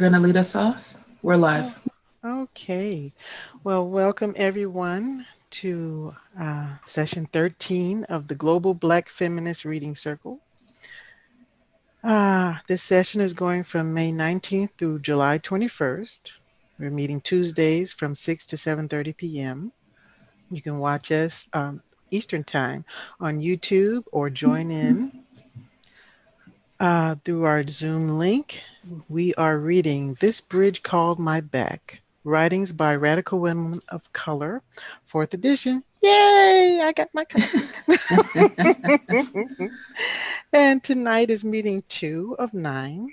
Going to lead us off? We're Oh, live. okay. Well, welcome everyone to session 13 of the Global Black Feminist Reading Circle. This session is going from May 19th through July 21st. We're meeting Tuesdays from 6 to 7:30 p.m. You can watch us Eastern Time on YouTube or join in through our Zoom link. We are reading This Bridge Called My Back, Writings by Radical Women of Color, 4th edition. Yay! I got my copy. And tonight is meeting 2 of 9.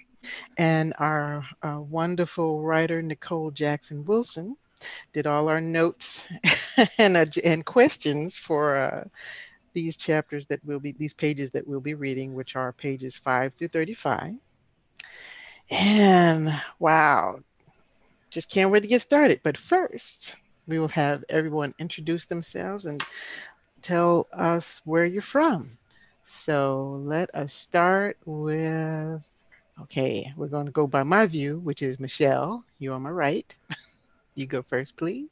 And our wonderful writer, Nicole Jackson Wilson, did all our notes and questions for these pages that we'll be reading, which are pages 5 through 35. And wow, just can't wait to get started. But first, we will have everyone introduce themselves and tell us where you're from. So let us start with, okay, we're going to go by my view, which is Michelle. You on my right. You go first, please.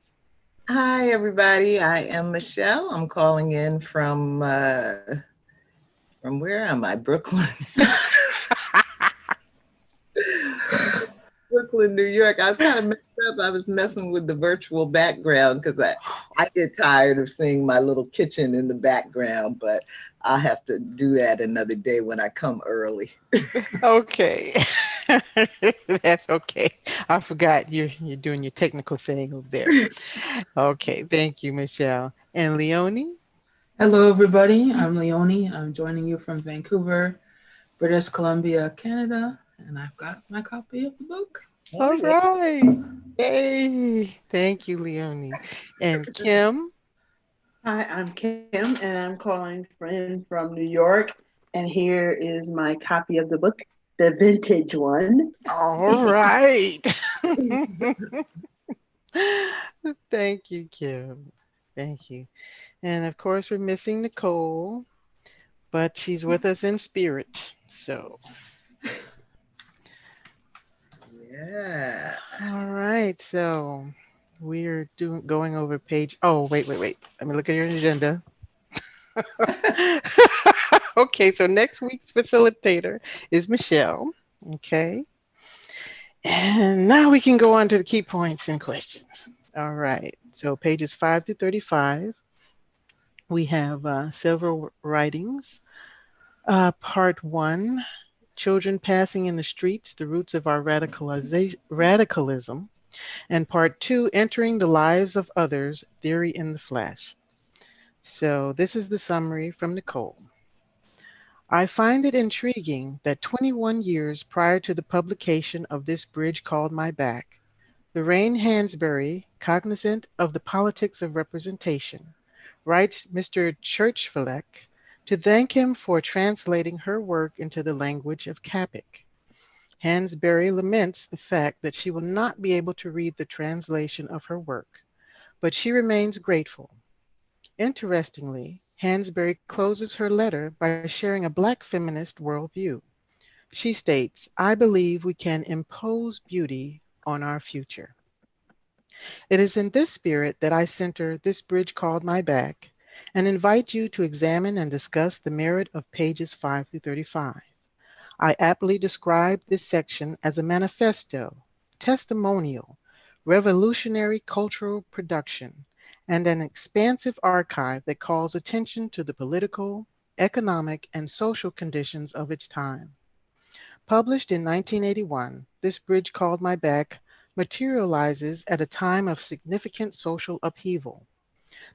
Hi, everybody. I am Michelle. I'm calling in from where am I? Brooklyn, Brooklyn, New York. I was kind of messed up. I was messing with the virtual background because I get tired of seeing my little kitchen in the background, but I'll have to do that another day when I come early. Okay. That's okay. I forgot you're doing your technical thing over there. Okay, thank you, Michelle. And Leonie? Hello, everybody. I'm Leonie. I'm joining you from Vancouver, British Columbia, Canada, and I've got my copy of the book. Oh, All yeah. right. Yay. Thank you, Leonie. And Kim? Hi, I'm Kim, and I'm calling from New York. And here is my copy of the book, the vintage one. All right. Thank you, Kim. Thank you. And of course, we're missing Nicole, but she's with us in spirit. So, Yeah. all right. So, we're going over page. Oh, wait. Let me look at your agenda. Okay, so next week's facilitator is Michelle. Okay. And now we can go on to the key points and questions. All right. So pages 5 to 35, we have several writings. Part 1, Children Passing in the Streets, the Roots of Our Radicalism. And Part 2, Entering the Lives of Others, Theory in the Flesh. So this is the summary from Nicole. I find it intriguing that 21 years prior to the publication of This Bridge Called My Back, Lorraine Hansberry, cognizant of the politics of representation, writes Mr. Churchvellek to thank him for translating her work into the language of Capic. Hansberry laments the fact that she will not be able to read the translation of her work, but she remains grateful. Interestingly, Hansberry closes her letter by sharing a Black feminist worldview. She states, I believe we can impose beauty on our future. It is in this spirit that I center This Bridge Called My Back and invite you to examine and discuss the merit of pages 5 through 35. I aptly describe this section as a manifesto, testimonial, revolutionary cultural production, and an expansive archive that calls attention to the political, economic, and social conditions of its time. Published in 1981, This Bridge Called My Back materializes at a time of significant social upheaval.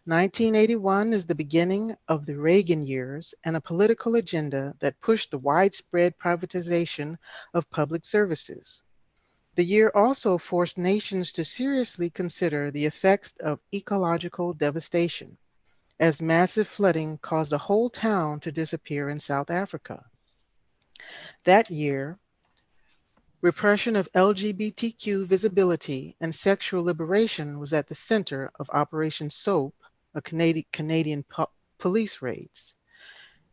1981 is the beginning of the Reagan years and a political agenda that pushed the widespread privatization of public services. The year also forced nations to seriously consider the effects of ecological devastation, as massive flooding caused a whole town to disappear in South Africa. That year, repression of LGBTQ visibility and sexual liberation was at the center of Operation SOAP, a Canadian police raids.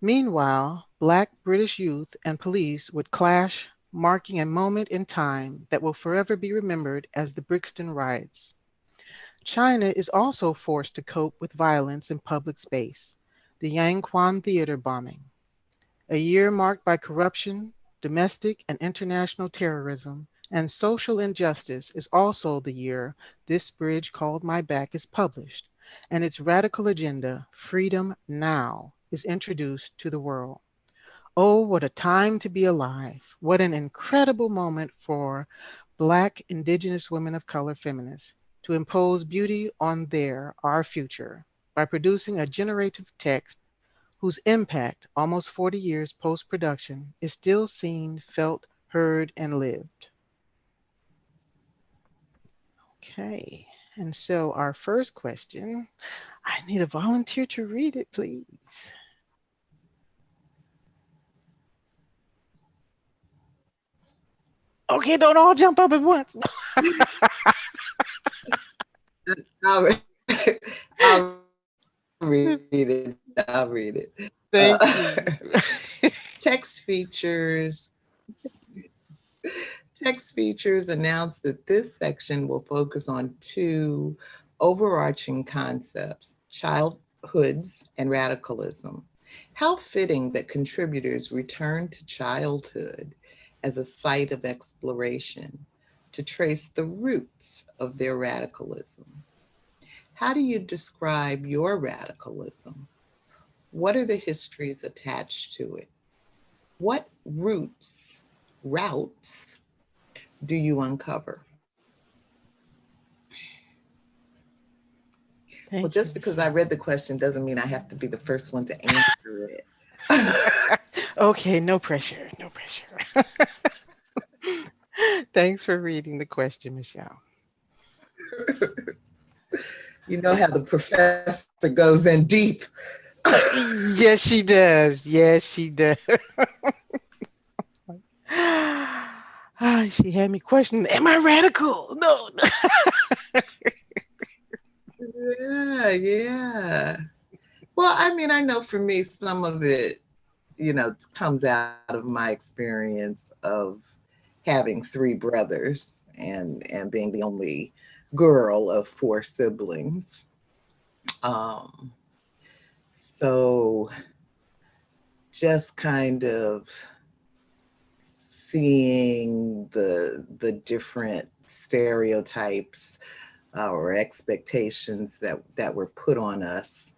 Meanwhile, Black British youth and police would clash marking a moment in time that will forever be remembered as the Brixton Riots. China is also forced to cope with violence in public space, the Yangquan Theater bombing. A year marked by corruption, domestic and international terrorism, and social injustice is also the year This Bridge Called My Back is published, and its radical agenda, Freedom Now, is introduced to the world. Oh, what a time to be alive. What an incredible moment for Black, Indigenous women of color feminists to impose beauty on our future, by producing a generative text whose impact, almost 40 years post-production, is still seen, felt, heard, and lived. Okay, and so our first question, I need a volunteer to read it, please. Okay, don't all jump up at once. I'll, I'll read it. I'll read it. Thank you. Text features. Text features announce that this section will focus on two overarching concepts, childhoods and radicalism. How fitting that contributors return to childhood as a site of exploration to trace the roots of their radicalism. How do you describe your radicalism? What are the histories attached to it? What routes do you uncover? Well, just because I read the question doesn't mean I have to be the first one to answer it. Okay, no pressure, no pressure. Thanks for reading the question, Michelle. You know how the professor goes in deep. Yes, she does. Yes, she does. She had me questioning, am I radical? No. Yeah. Well, I mean, I know for me, some of it, comes out of my experience of having three brothers and being the only girl of four siblings. So just kind of seeing the different stereotypes or expectations that were put on us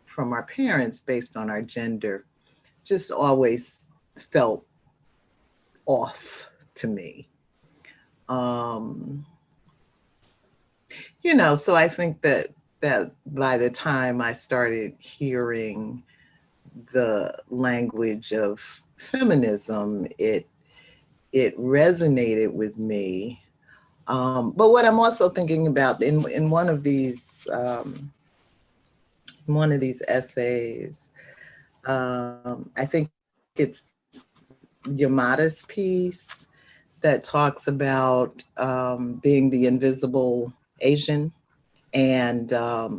from our parents based on our gender just always felt off to me. So I think that by the time I started hearing the language of feminism, it resonated with me. But what I'm also thinking about in one of these essays, I think it's Yamada's piece that talks about being the invisible Asian. And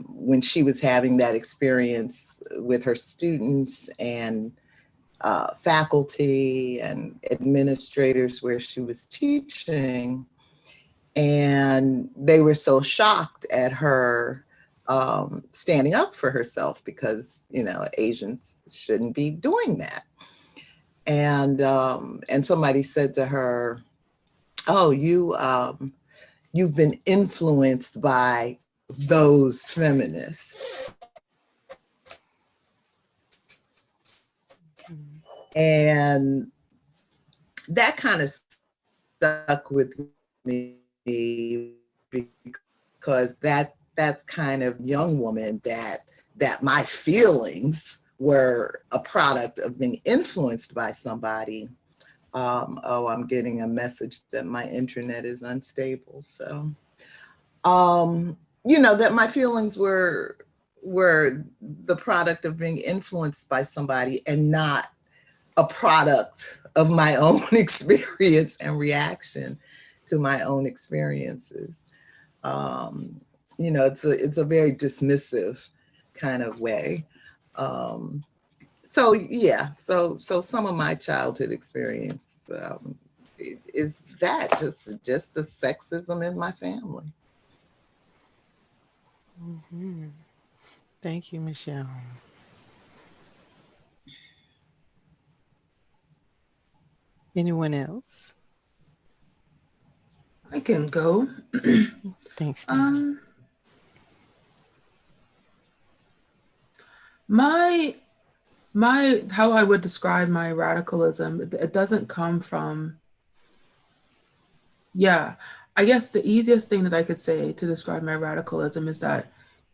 when she was having that experience with her students and faculty and administrators where she was teaching, and they were so shocked at her standing up for herself because, Asians shouldn't be doing that. And somebody said to her, "Oh, you've been influenced by those feminists." And that kind of stuck with me because that's kind of young woman that my feelings were a product of being influenced by somebody. I'm getting a message that my internet is unstable. So, that my feelings were the product of being influenced by somebody and not a product of my own experience and reaction to my own experiences. It's a very dismissive kind of way. So yeah, so some of my childhood experience is that just the sexism in my family. Mm-hmm. Thank you, Michelle. Anyone else? I can go. Thanks, Leonie. um, my how I would describe my radicalism, it doesn't come from, yeah, I guess the easiest thing that I could say to describe my radicalism is that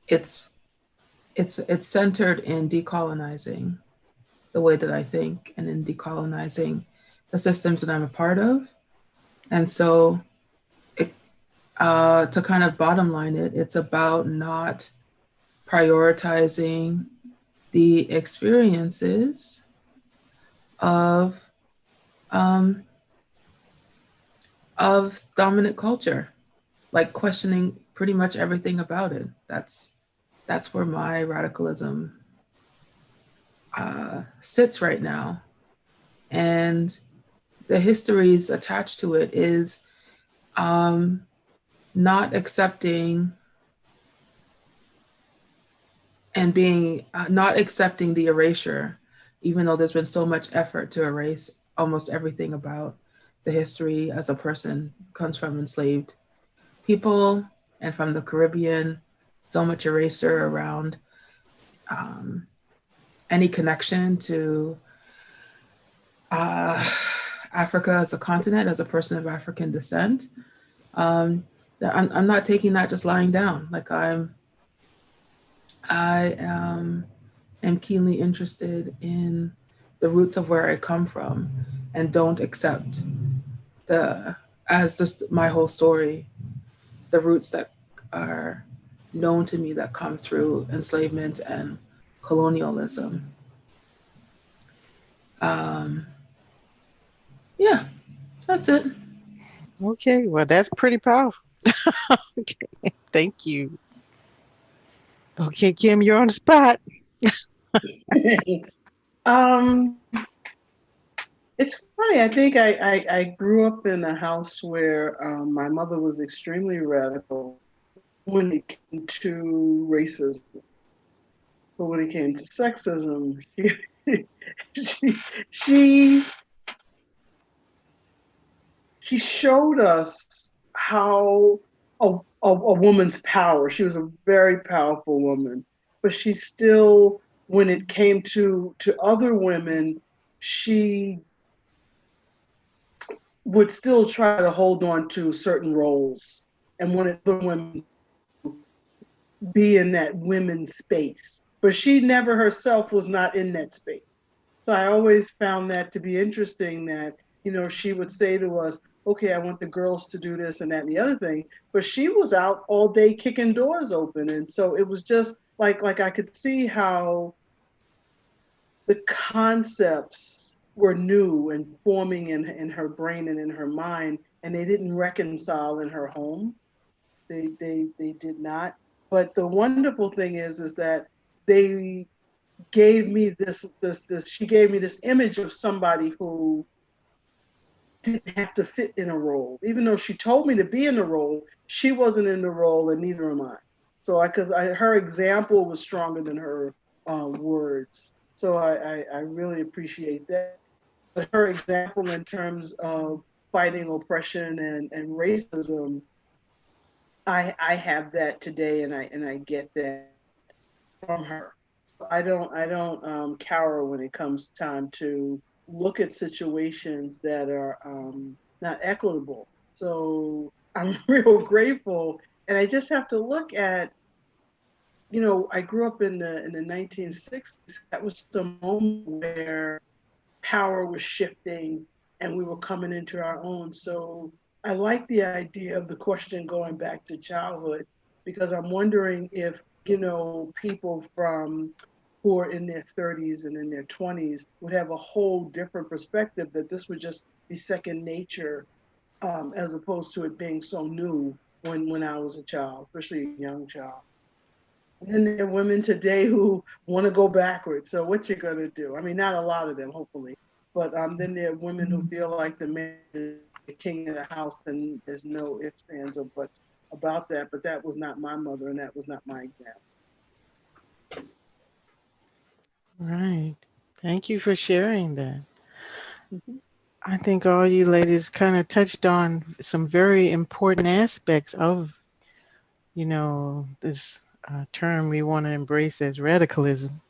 it's it's centered in decolonizing the way that I think and in decolonizing the systems that I'm a part of. And so it, to kind of bottom line it, it's about not prioritizing the experiences of um, of dominant culture, like questioning pretty much everything about it. That's where my radicalism sits right now, and the histories attached to it is um, not accepting and being not accepting the erasure, even though there's been so much effort to erase almost everything about the history as a person comes from enslaved people and from the Caribbean, so much erasure around um, any connection to uh, Africa as a continent, as a person of African descent. Um, that I'm not taking that just lying down. Like I am keenly interested in the roots of where I come from, and don't accept the as this my whole story, the roots that are known to me that come through enslavement and colonialism. Um, yeah, that's it. Okay, well, that's pretty powerful. Okay, thank you. Okay, Kim, you're on the spot. um, it's funny. I think I grew up in a house where my mother was extremely radical when it came to racism. But when it came to sexism, she she she showed us how a woman's power. She was a very powerful woman, but she still, when it came to other women, she would still try to hold on to certain roles and wanted other women be in that women's space. But she never herself was not in that space. So I always found that to be interesting that, she would say to us, okay, I want the girls to do this and that and the other thing. But she was out all day kicking doors open. And so it was just like I could see how the concepts were new and forming in her brain and in her mind, and they didn't reconcile in her home. They did not. But the wonderful thing is that they gave me this she gave me this image of somebody who didn't have to fit in a role. Even though she told me to be in the role, she wasn't in the role, and neither am I. So because her example was stronger than her words. So I really appreciate that. But her example in terms of fighting oppression and racism, I have that today, and I get that from her. So I don't cower when it comes time to look at situations that are not equitable. So I'm real grateful, and I just have to look at, I grew up in the 1960s. That was the moment where power was shifting and we were coming into our own. So I like the idea of the question going back to childhood, because I'm wondering if, people from who are in their 30s and in their 20s would have a whole different perspective, that this would just be second nature, as opposed to it being so new when I was a child, especially a young child. And then there are women today who want to go backwards. So what you gonna do? I mean, not a lot of them, hopefully, but then there are women who feel like the man is the king of the house, and there's no ifs, ands, or buts about that. But that was not my mother, and that was not my example. Right. Thank you for sharing that. Mm-hmm. I think all you ladies kind of touched on some very important aspects of, this term we want to embrace as radicalism.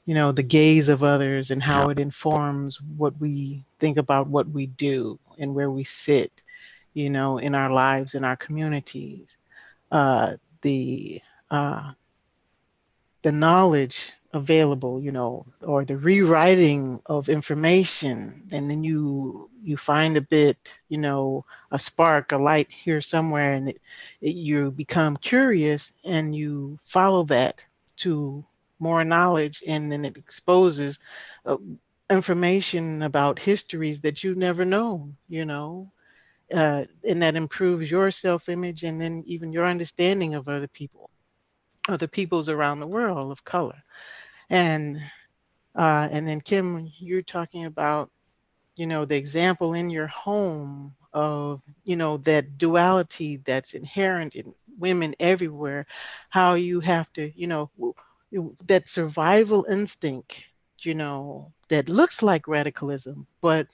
The gaze of others and how it informs what we think about what we do and where we sit, in our lives, in our communities. Uh, the uh, the knowledge available, or the rewriting of information, and then you find a bit, a spark, a light here somewhere, and you become curious and you follow that to more knowledge, and then it exposes uh, information about histories that you've never known, and that improves your self-image and then even your understanding of other peoples around the world of color. And then Kim, you're talking about, the example in your home of, that duality that's inherent in women everywhere, how you have to, that survival instinct, that looks like radicalism, but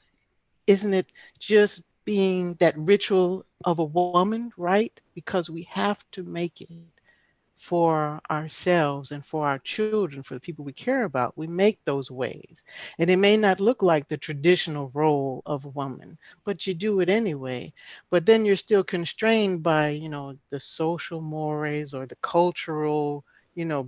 isn't it just being that ritual of a woman, right? Because we have to make it for ourselves and for our children, for the people we care about. We make those ways. And it may not look like the traditional role of a woman, but you do it anyway. But then you're still constrained by, the social mores or the cultural,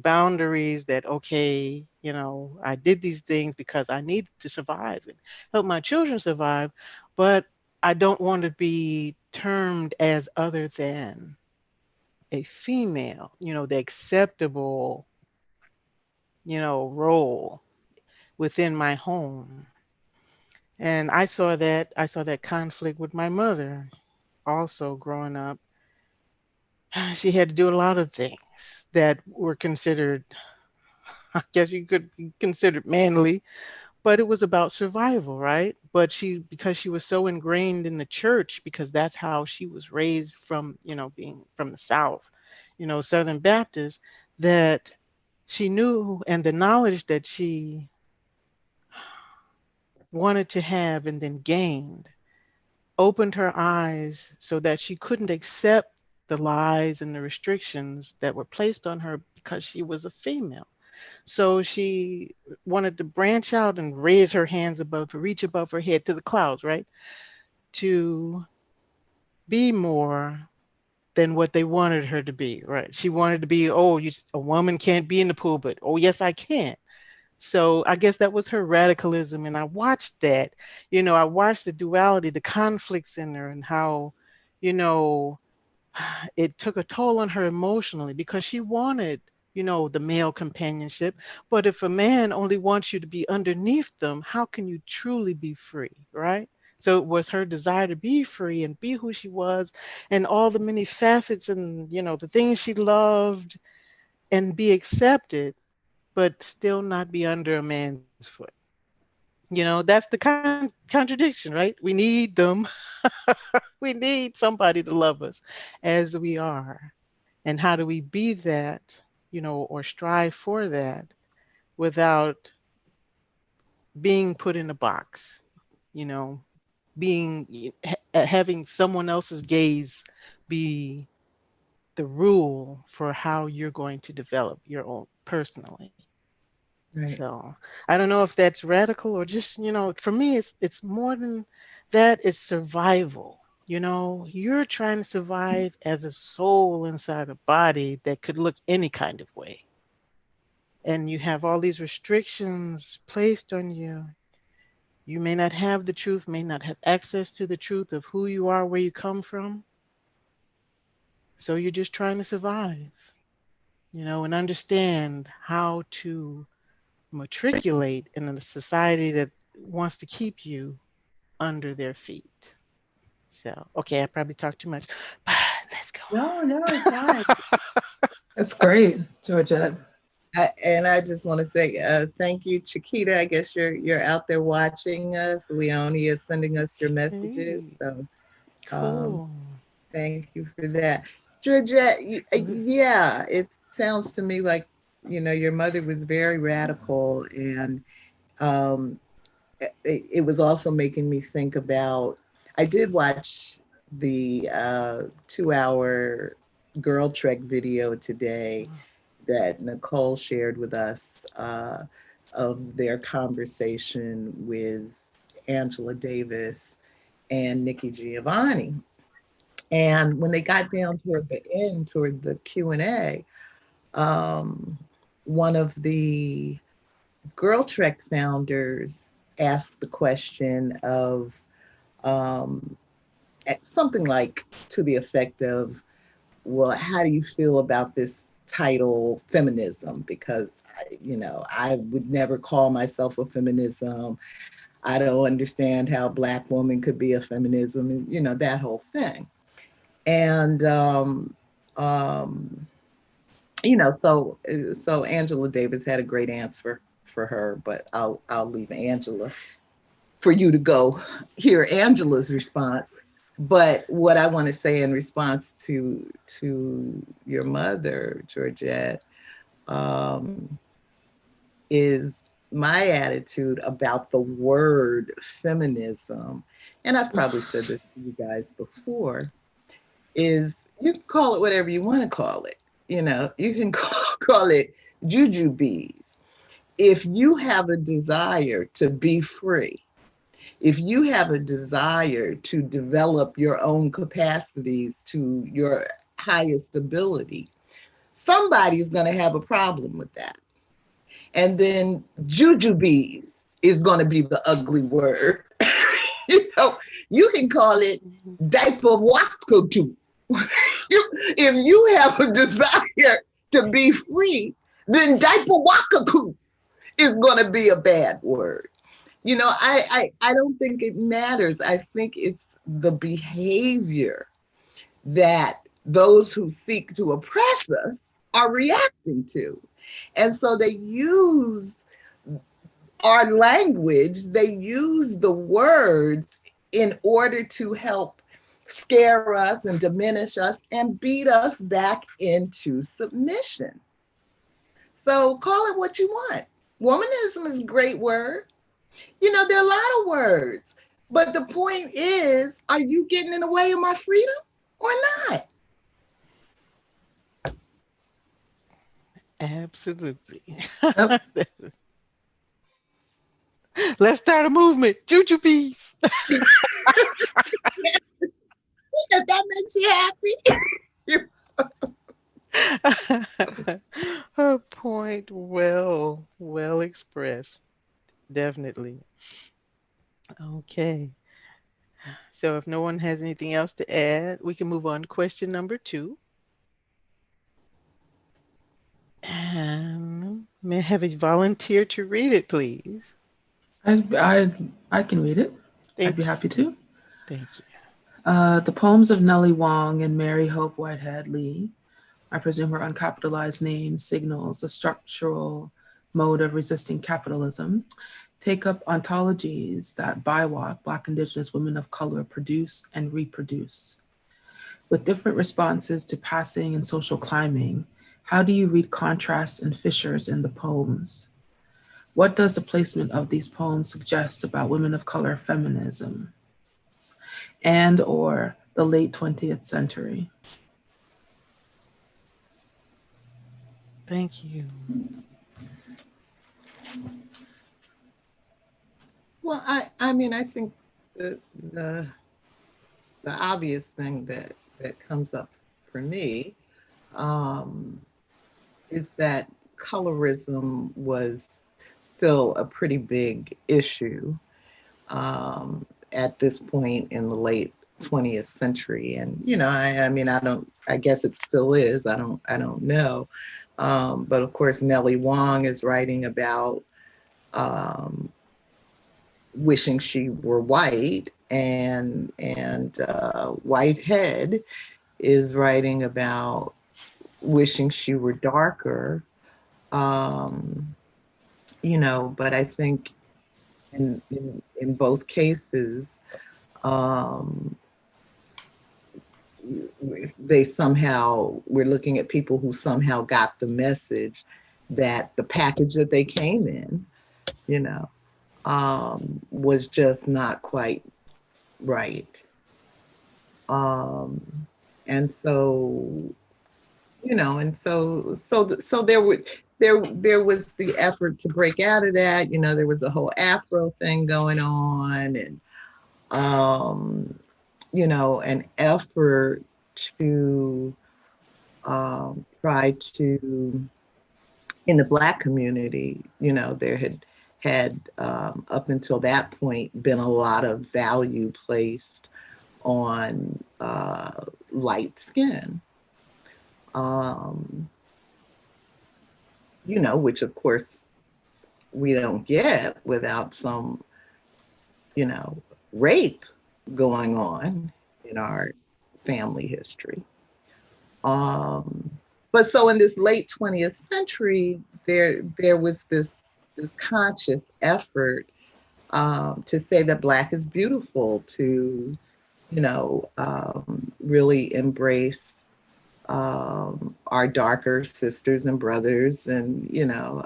boundaries that, okay, I did these things because I need to survive and help my children survive, but I don't want to be termed as other than a female, the acceptable, role within my home. And I saw that conflict with my mother also growing up. She had to do a lot of things that were considered, I guess you could be considered manly, but it was about survival, right? But because she was so ingrained in the church, because that's how she was raised from, being from the South, Southern Baptist, that she knew, and the knowledge that she wanted to have and then gained opened her eyes so that she couldn't accept the lies and the restrictions that were placed on her because she was a female. So she wanted to branch out and raise her hands above, reach above her head to the clouds, right? To be more than what they wanted her to be, right? She wanted to be, oh, a woman can't be in the pool, but oh, yes, I can. So I guess that was her radicalism. And I watched that, I watched the duality, the conflicts in her, and how, you know, it took a toll on her emotionally because she wanted, the male companionship. But if a man only wants you to be underneath them, how can you truly be free, right? So it was her desire to be free and be who she was, and all the many facets and, the things she loved, and be accepted, but still not be under a man's foot. That's the contradiction, right? We need them. We need somebody to love us as we are. And how do we be that, or strive for that without being put in a box, you know, having someone else's gaze be the rule for how you're going to develop your own personally. Right. So I don't know if that's radical or just, for me, it's more than that. It's survival. You're trying to survive as a soul inside a body that could look any kind of way. And you have all these restrictions placed on you. You may not have the truth, may not have access to the truth of who you are, where you come from. So you're just trying to survive, and understand how to matriculate in a society that wants to keep you under their feet. So, okay, I probably talked too much, but let's go No, no, it's fine. on. That's great, Georgette. And I just want to say thank you, Chiquita. I guess you're out there watching us. Leonie is sending us your messages. Hey, So cool. thank you for that. Georgette, yeah, it sounds to me like, your mother was very radical, and um, it was also making me think about, I did watch the 2-hour Girl Trek video today that Nicole shared with us of their conversation with Angela Davis and Nikki Giovanni. And when they got down toward the end, toward the Q&A, um, one of the Girl Trek founders asked the question of um, something like to the effect of, well, how do you feel about this title feminism? Because I would never call myself a feminism. I don't understand how Black woman could be a feminism, that whole thing. And um, so Angela Davis had a great answer for her, but I'll leave Angela for you to go hear Angela's response. But what I want to say in response to your mother, Georgette, um, is my attitude about the word feminism, and I've probably said this to you guys before, is you can call it whatever you want to call it. You can call it jujubes. If you have a desire to be free, if you have a desire to develop your own capacities to your highest ability, somebody's going to have a problem with that. And then jujubes is going to be the ugly word. You can call it diaper wakaku. If you have a desire to be free, then diaper wakaku is going to be a bad word. I don't think it matters. I think it's the behavior that those who seek to oppress us are reacting to. And so they use our language, they use the words in order to help scare us and diminish us and beat us back into submission. So call it what you want. Womanism is a great word. There are a lot of words, but the point is, are you getting in the way of my freedom or not? Absolutely. Yep. Let's start a movement. Jujubes. If that makes you happy. Her point well expressed. Definitely. Okay. So if no one has anything else to add, we can move on to question number 2. And may I have a volunteer to read it, please? I can read it. I'd be Thank you. happy to. Thank you. The poems of Nellie Wong and Mary Hope Whitehead Lee, I presume her uncapitalized name signals a structural mode of resisting capitalism, take up ontologies that BIWOC, Black, Indigenous, women of color, produce and reproduce. With different responses to passing and social climbing, how do you read contrast and fissures in the poems? What does the placement of these poems suggest about women of color feminism and or the late 20th century? Thank you. Well, I think the obvious thing that comes up for me um, is that colorism was still a pretty big issue at this point in the late 20th century. And I guess it still is. I don't know. But of course, Nellie Wong is writing about wishing she were white, and Whitehead is writing about wishing she were darker. You know, but I think in both cases, they somehow, we're looking at people who somehow got the message that the package that they came in, you know, was just not quite right. And so, you know, and so there was the effort to break out of that. You know, there was the whole Afro thing going on, and you know, an effort to try to, in the Black community, you know, there had up until that point been a lot of value placed on light skin. You know, which of course we don't get without some, you know, rape going on in our family history. But so in this late 20th century, there was this conscious effort to say that Black is beautiful, to, you know, really embrace our darker sisters and brothers, and, you know,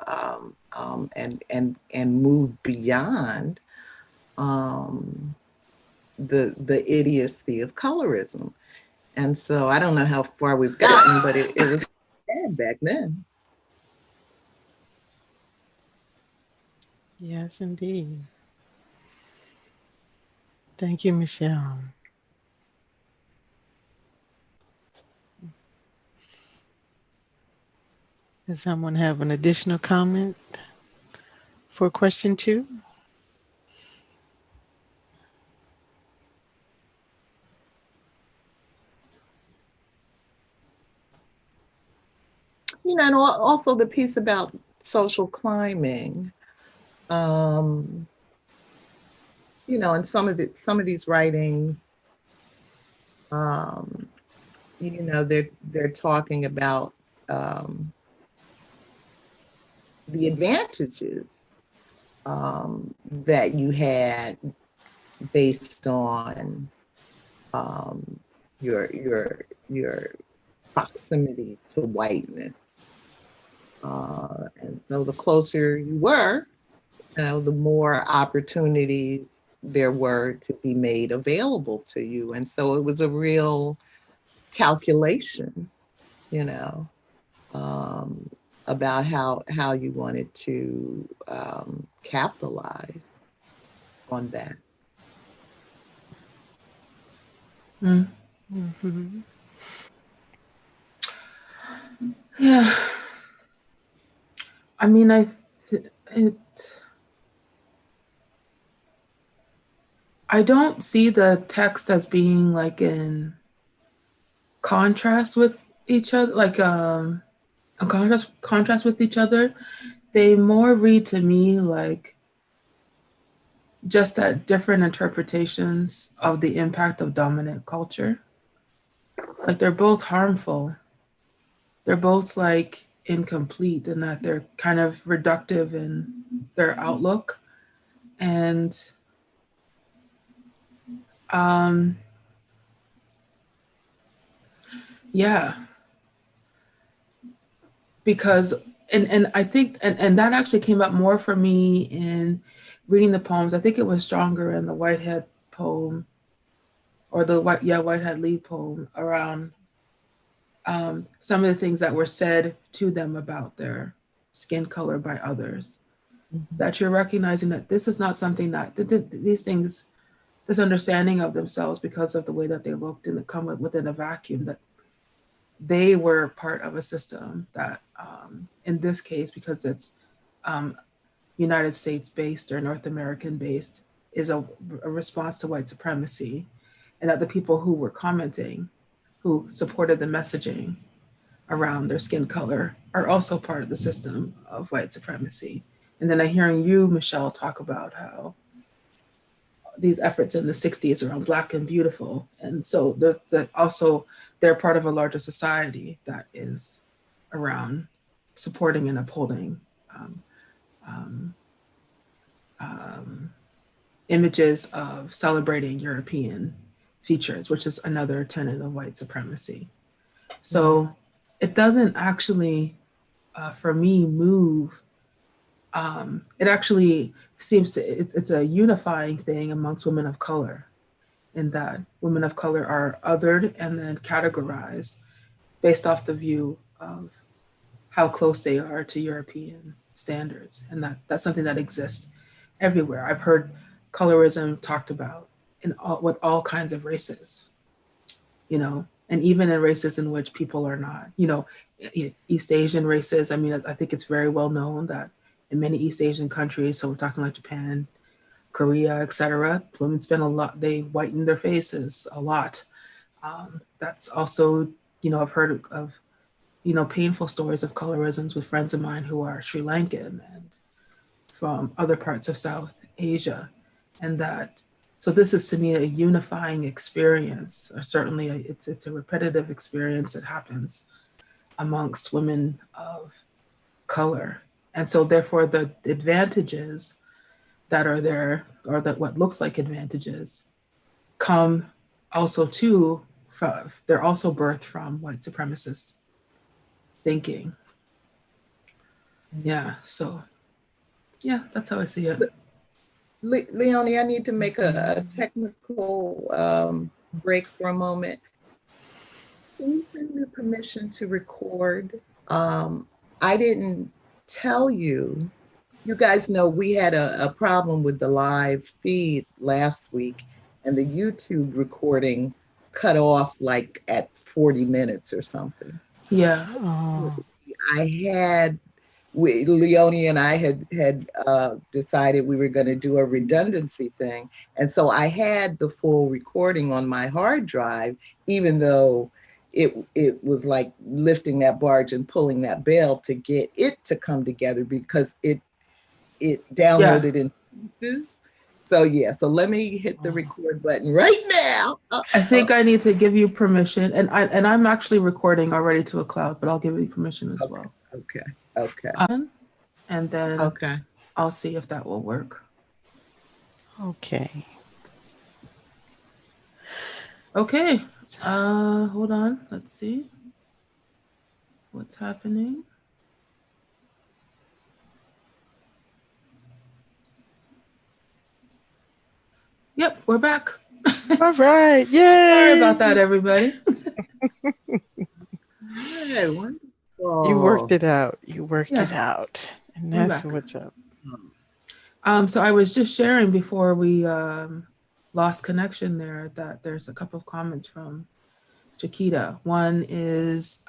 and move beyond the idiocy of colorism. And so I don't know how far we've gotten, but it was bad back then. Yes, indeed. Thank you, Michelle. Does someone have an additional comment for question 2? You know, and also the piece about social climbing. You know, and some of these writings, you know, they're talking about the advantages that you had based on your proximity to whiteness. And so the closer you were, you know, the more opportunities there were to be made available to you. And so it was a real calculation, you know, about how you wanted to capitalize on that. Mm-hmm. Yeah. I mean, I don't see the text as being like in contrast with each other, like a contrast with each other. They more read to me like just that different interpretations of the impact of dominant culture. Like they're both harmful. They're both like incomplete in that they're kind of reductive in their outlook. And yeah, because and I think and that actually came up more for me in reading the poems. I think it was stronger in the Whitehead poem, or the Whitehead Lee poem, around some of the things that were said to them about their skin color by others. Mm-hmm. That you're recognizing that this is not something that these things, this understanding of themselves because of the way that they looked, and come within a vacuum, that they were part of a system that, in this case, because it's United States based or North American based, is a response to white supremacy, and that the people who were commenting, who supported the messaging around their skin color, are also part of the system of white supremacy. And then I'm hearing you, Michelle, talk about how these efforts in the 60s around Black and beautiful. And so also they're part of a larger society that is around supporting and upholding um, images of celebrating European features, which is another tenet of white supremacy. So it doesn't actually, for me, move. It actually seems to, it's a unifying thing amongst women of color, in that women of color are othered and then categorized based off the view of how close they are to European standards. And that's something that exists everywhere. I've heard colorism talked about with all kinds of races, you know, and even in races in which people are not, you know, East Asian races. I mean, I think it's very well known that in many East Asian countries, so we're talking like Japan, Korea, etc., women spend a lot, they whiten their faces a lot. That's also, you know, I've heard of, you know, painful stories of colorisms with friends of mine who are Sri Lankan and from other parts of South Asia. And that, so this is to me a unifying experience, or certainly it's a repetitive experience that happens amongst women of color. And so therefore the advantages that are there, or that what looks like advantages, come also too, they're also birthed from white supremacist thinking. Yeah, so yeah, that's how I see it. Leonie, I need to make a technical break for a moment. Can you send me permission to record? I didn't tell you. You guys know we had a problem with the live feed last week, and the YouTube recording cut off like at 40 minutes or something. Yeah. Oh. Leonie and I had decided we were going to do a redundancy thing. And so I had the full recording on my hard drive, even though it was like lifting that barge and pulling that bell to get it to come together, because it downloaded in pieces. So yeah, so let me hit the record button right now. I think I need to give you permission, and I'm actually recording already to a cloud, but I'll give you permission as well. Okay. And then Okay. I'll see if that will work. Okay. Okay. Hold on. Let's see what's happening. Yep, we're back. All right. Yay. Sorry about that, everybody. Hey, wonderful. You worked it out. It out. And that's what's up. So I was just sharing before we lost connection there that there's a couple of comments from Chiquita. One is,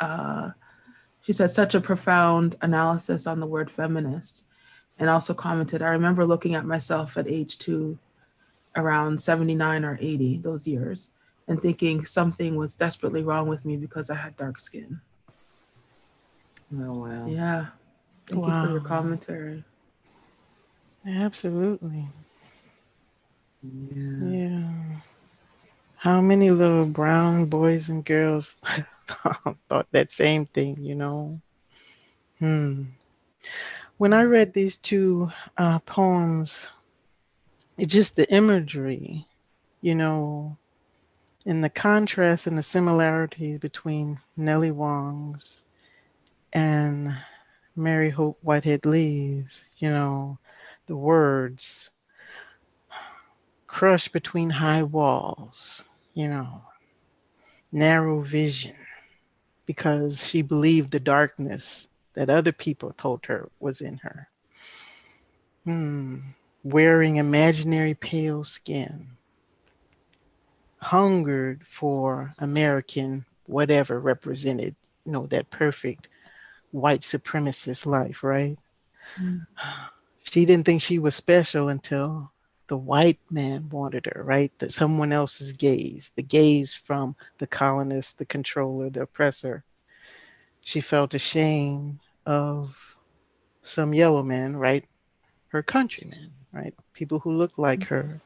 she said, such a profound analysis on the word feminist, and also commented, I remember looking at myself at age 2, around 79 or 80, those years, and thinking something was desperately wrong with me because I had dark skin. Oh, wow. Yeah. Thank you for your commentary. Absolutely. Yeah. How many little brown boys and girls thought that same thing, you know? When I read these two poems, it just the imagery, you know, and the contrast and the similarities between Nellie Wong's and Mary Hope Whitehead Lee's, you know, the words, crushed between high walls, you know, narrow vision, because she believed the darkness that other people told her was in her. Wearing imaginary pale skin, hungered for American whatever represented, you know, that perfect white supremacist life, right? She didn't think she was special until the white man wanted her, right? That someone else's gaze, the gaze from the colonist, the controller, the oppressor. She felt ashamed of some yellow men, right? Her countrymen, right? People who looked like her.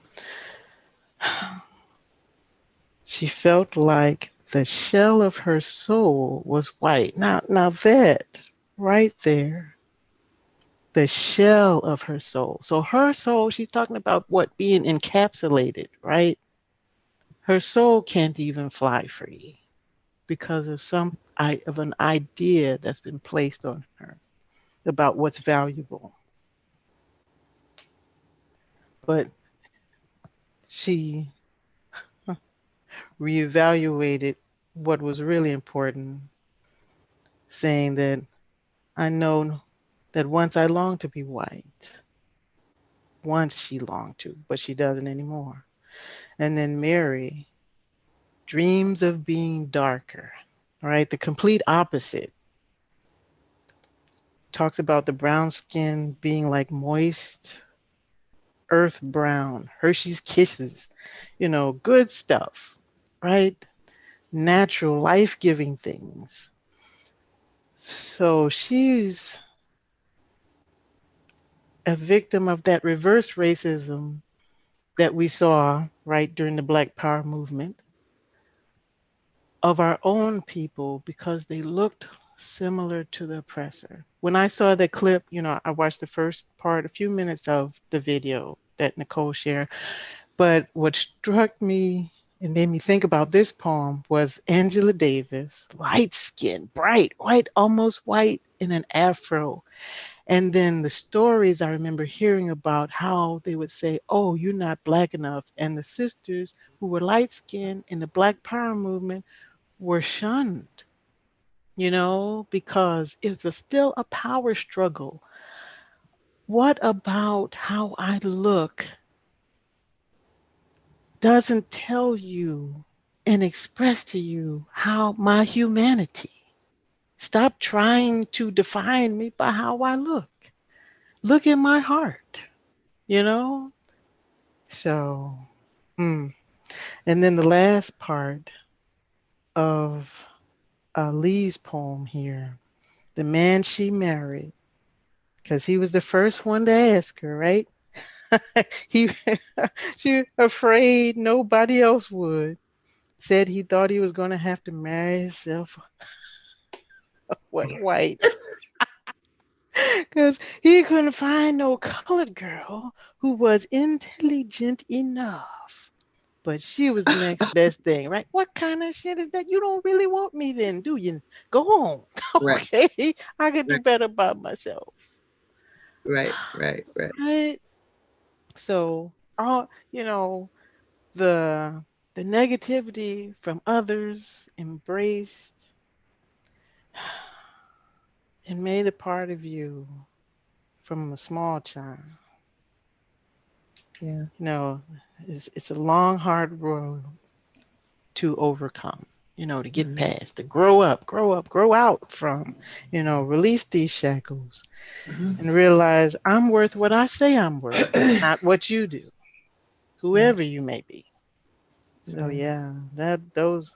She felt like the shell of her soul was white. Now that right there, the shell of her soul. So her soul, she's talking about what being encapsulated, right? Her soul can't even fly free because of an idea that's been placed on her about what's valuable. But she reevaluated what was really important, saying that I know that once I longed to be white. Once she longed to, but she doesn't anymore. And then Mary dreams of being darker, right? The complete opposite. Talks about the brown skin being like moist earth brown, Hershey's Kisses, good stuff, right? Natural, life-giving things. So she's a victim of that reverse racism that we saw right during the Black Power movement of our own people because they looked similar to the oppressor. When I saw the clip, I watched the first part, a few minutes of the video that Nicole shared. But what struck me and made me think about this poem was Angela Davis, light skin, bright, white, almost white in an afro. And then the stories I remember hearing about how they would say, oh, you're not Black enough. And the sisters who were light skinned in the Black Power movement were shunned, because it's still a power struggle. What about how I look doesn't tell you and express to you how my humanity? Stop trying to define me by how I look. Look at my heart, you know? So, and then the last part of Lee's poem here, the man she married, because he was the first one to ask her, right? She afraid nobody else would. Said he thought he was going to have to marry himself white because he couldn't find no colored girl who was intelligent enough. But she was the next best thing, right? What kind of shit is that? You don't really want me then, do you? Go on. Right. Okay. I can do Right. better by myself. Right. Right. So, the negativity from others embraced and made a part of you from a small child. Yeah. It's a long, hard road to overcome, to get past, to grow up, grow out from, release these shackles and realize I'm worth what I say I'm worth, not what you do, whoever you may be. So yeah, those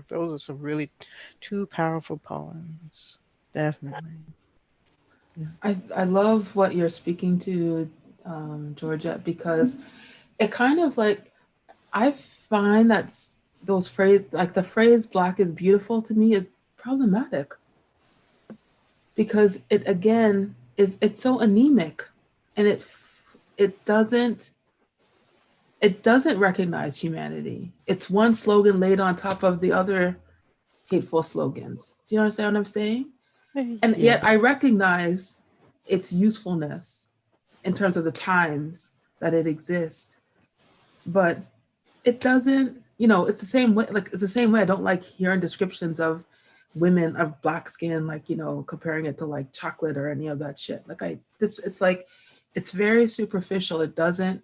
those are some really two powerful poems. Definitely. I love what you're speaking to, Georgette, because it kind of like, I find that those phrases, like the phrase Black is beautiful to me is problematic because it again it's so anemic and it doesn't recognize humanity. It's one slogan laid on top of the other hateful slogans. Do you understand what I'm saying? And yet I recognize its usefulness in terms of the times that it exists. But it doesn't, it's the same way, I don't like hearing descriptions of women of Black skin, like, comparing it to like chocolate or any of that shit. It's like, it's very superficial. It doesn't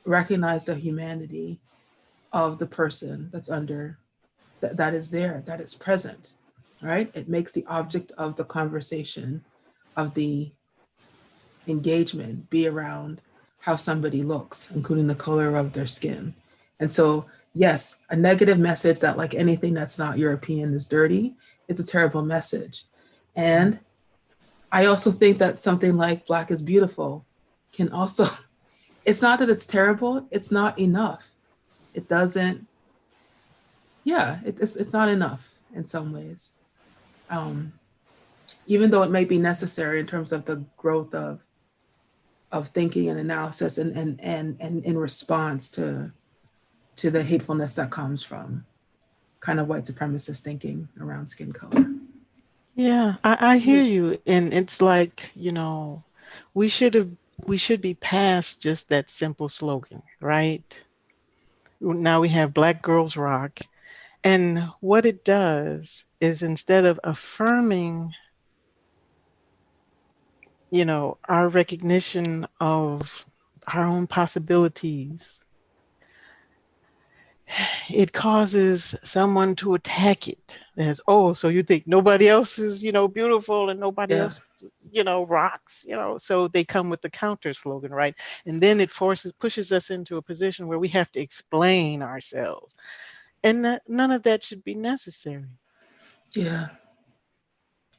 recognize the humanity of the person that's under, that is there, that is present, right? It makes the object of the conversation, of the engagement, be around how somebody looks, including the color of their skin. And so, yes, a negative message that like anything that's not European is dirty, it's a terrible message. And I also think that something like Black is beautiful can also, it's not that it's terrible, it's not enough. It doesn't, yeah, it's not enough in some ways. Even though it may be necessary in terms of the growth of thinking and analysis and in response to the hatefulness that comes from kind of white supremacist thinking around skin color. Yeah, I hear you. And it's like, you know, we should be past just that simple slogan, right? Now we have Black Girls Rock. And what it does is instead of affirming, you know, our recognition of our own possibilities, it causes someone to attack it as, oh, so you think nobody else is, you know, beautiful and nobody Yeah. else, you know, rocks, you know, so they come with the counter slogan, right? And then it pushes us into a position where we have to explain ourselves. And none of that should be necessary. Yeah.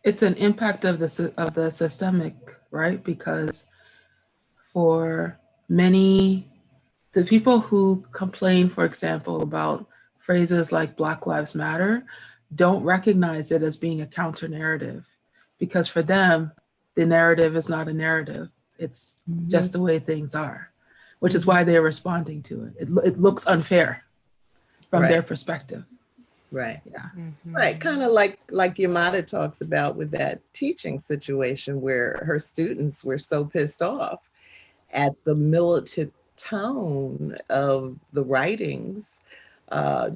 It's an impact of the systemic, right? Because for many, the people who complain, for example, about phrases like Black Lives Matter don't recognize it as being a counter narrative, because for them, the narrative is not a narrative. It's just the way things are, which is why they're responding to it. It looks unfair from their perspective. Right. Yeah. Right. Kind of like Yamada talks about with that teaching situation where her students were so pissed off at the militant tone of the writings,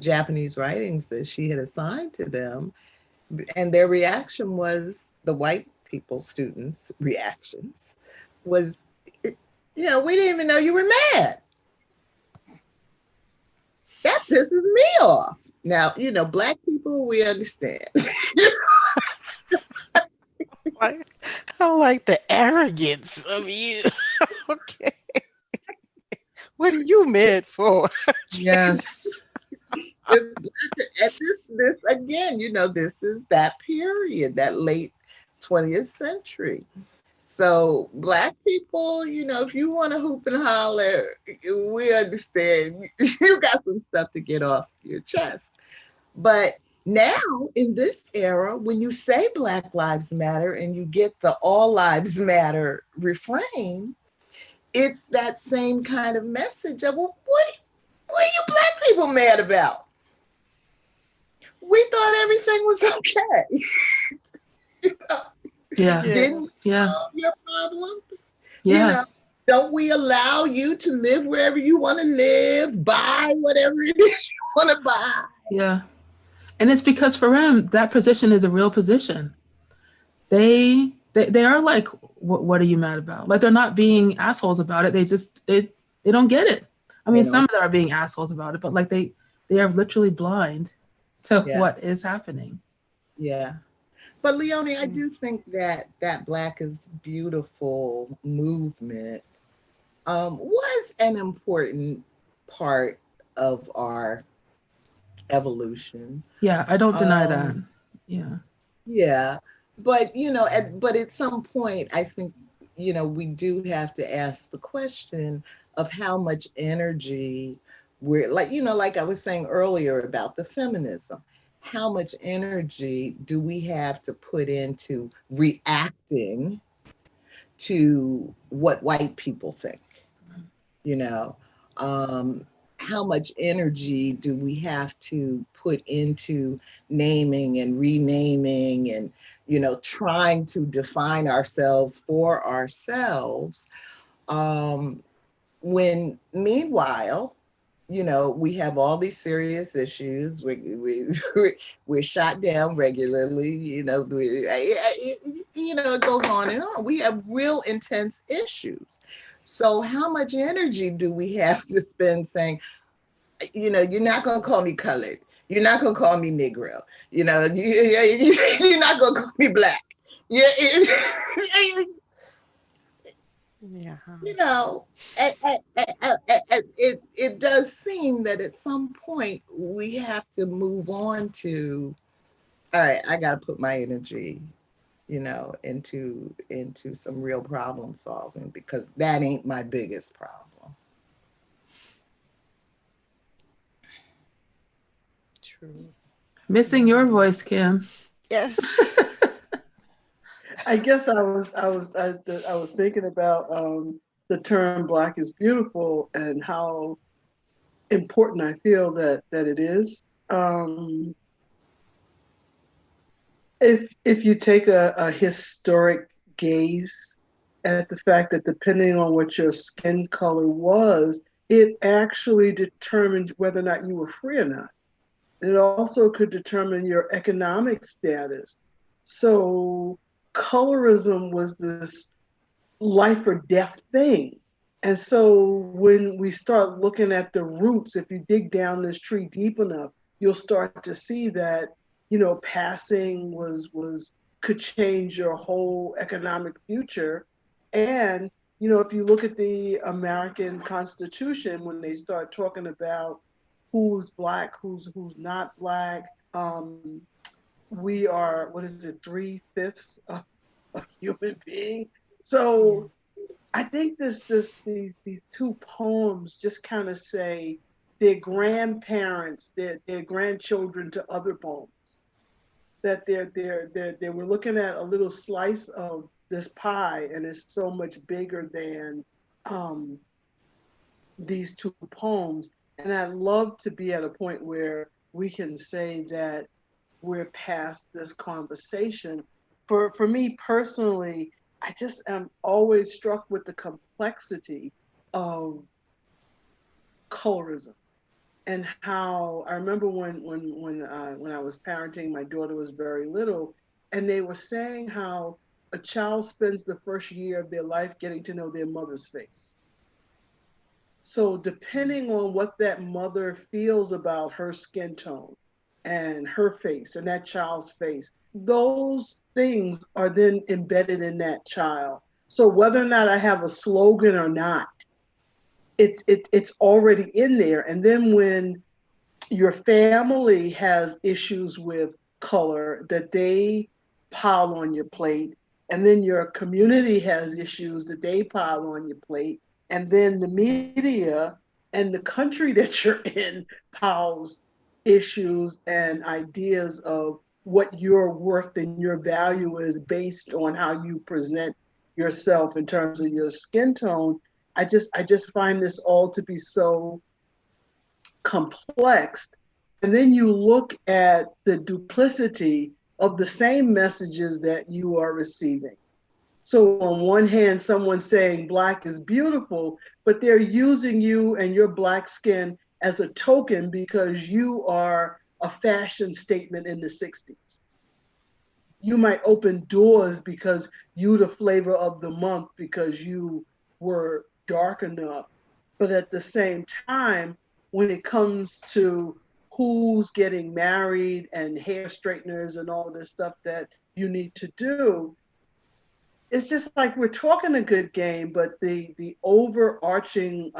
Japanese writings that she had assigned to them. And their reaction was, the white people students' reactions was, you know, we didn't even know you were mad. That pisses me off. Now, you know, Black people, we understand. I like the arrogance of you. Okay. What are you mad for? Yes. And this again, you know, this is that period, that late 20th century. So Black people, you know, if you want to hoop and holler, we understand. You got some stuff to get off your chest. But now in this era, when you say Black Lives Matter and you get the All Lives Matter refrain, it's that same kind of message of, well, what are you Black people mad about? We thought everything was okay. You know? Yeah. Didn't Yeah. solve your problems? Yeah. You know, don't we allow you to live wherever you want to live, buy whatever it is you want to buy? Yeah. And it's because for them, that position is a real position. They are like, what are you mad about? Like, they're not being assholes about it. They don't get it. I mean, some of them are being assholes about it, but like they are literally blind to what is happening. Yeah. But Leonie, I do think that Black is Beautiful movement was an important part of our evolution. Yeah, I don't deny that. Yeah. Yeah. But, you know, at some point, I think, you know, we do have to ask the question of how much energy we're, like, you know, like I was saying earlier about the feminism, how much energy do we have to put into reacting to what white people think? You know, how much energy do we have to put into naming and renaming and, you know, trying to define ourselves for ourselves, when meanwhile, you know, we have all these serious issues. We're shot down regularly. You know, it goes on and on. We have real intense issues. So how much energy do we have to spend saying, you know, you're not going to call me colored. You're not going to call me Negro. You know, you're not going to call me Black. Yeah. Yeah. You know, it does seem that at some point we have to move on to, all right, I got to put my energy, you know, into some real problem solving, because that ain't my biggest problem. Missing your voice, Kim. Yes. I guess I was thinking about the term "Black is beautiful" and how important I feel that it is. If you take a historic gaze at the fact that depending on what your skin color was, it actually determined whether or not you were free or not. It also could determine your economic status. So colorism was this life or death thing. And so when we start looking at the roots, if you dig down this tree deep enough, you'll start to see that, passing could change your whole economic future. And, if you look at the American Constitution, when they start talking about who's Black, who's not Black, we are, what is it, 3/5 of a human being. So I think these two poems just kind of say their grandparents, their grandchildren to other poems. That they were looking at a little slice of this pie, and it's so much bigger than these two poems. And I'd love to be at a point where we can say that we're past this conversation. For me personally, I just am always struck with the complexity of colorism and how I remember when I was parenting, my daughter was very little, and they were saying how a child spends the first year of their life getting to know their mother's face. So depending on what that mother feels about her skin tone and her face and that child's face, those things are then embedded in that child. So whether or not I have a slogan or not, it's already in there. And then when your family has issues with color that they pile on your plate, and then your community has issues that they pile on your plate, and then the media and the country that you're in piles issues and ideas of what your worth and your value is based on how you present yourself in terms of your skin tone. I just find this all to be so complex. And then you look at the duplicity of the same messages that you are receiving. So on one hand, someone's saying Black is beautiful, but they're using you and your Black skin as a token because you are a fashion statement in the 60s. You might open doors because you the flavor of the month because you were dark enough. But at the same time, when it comes to who's getting married and hair straighteners and all this stuff that you need to do, it's just like we're talking a good game, but the overarching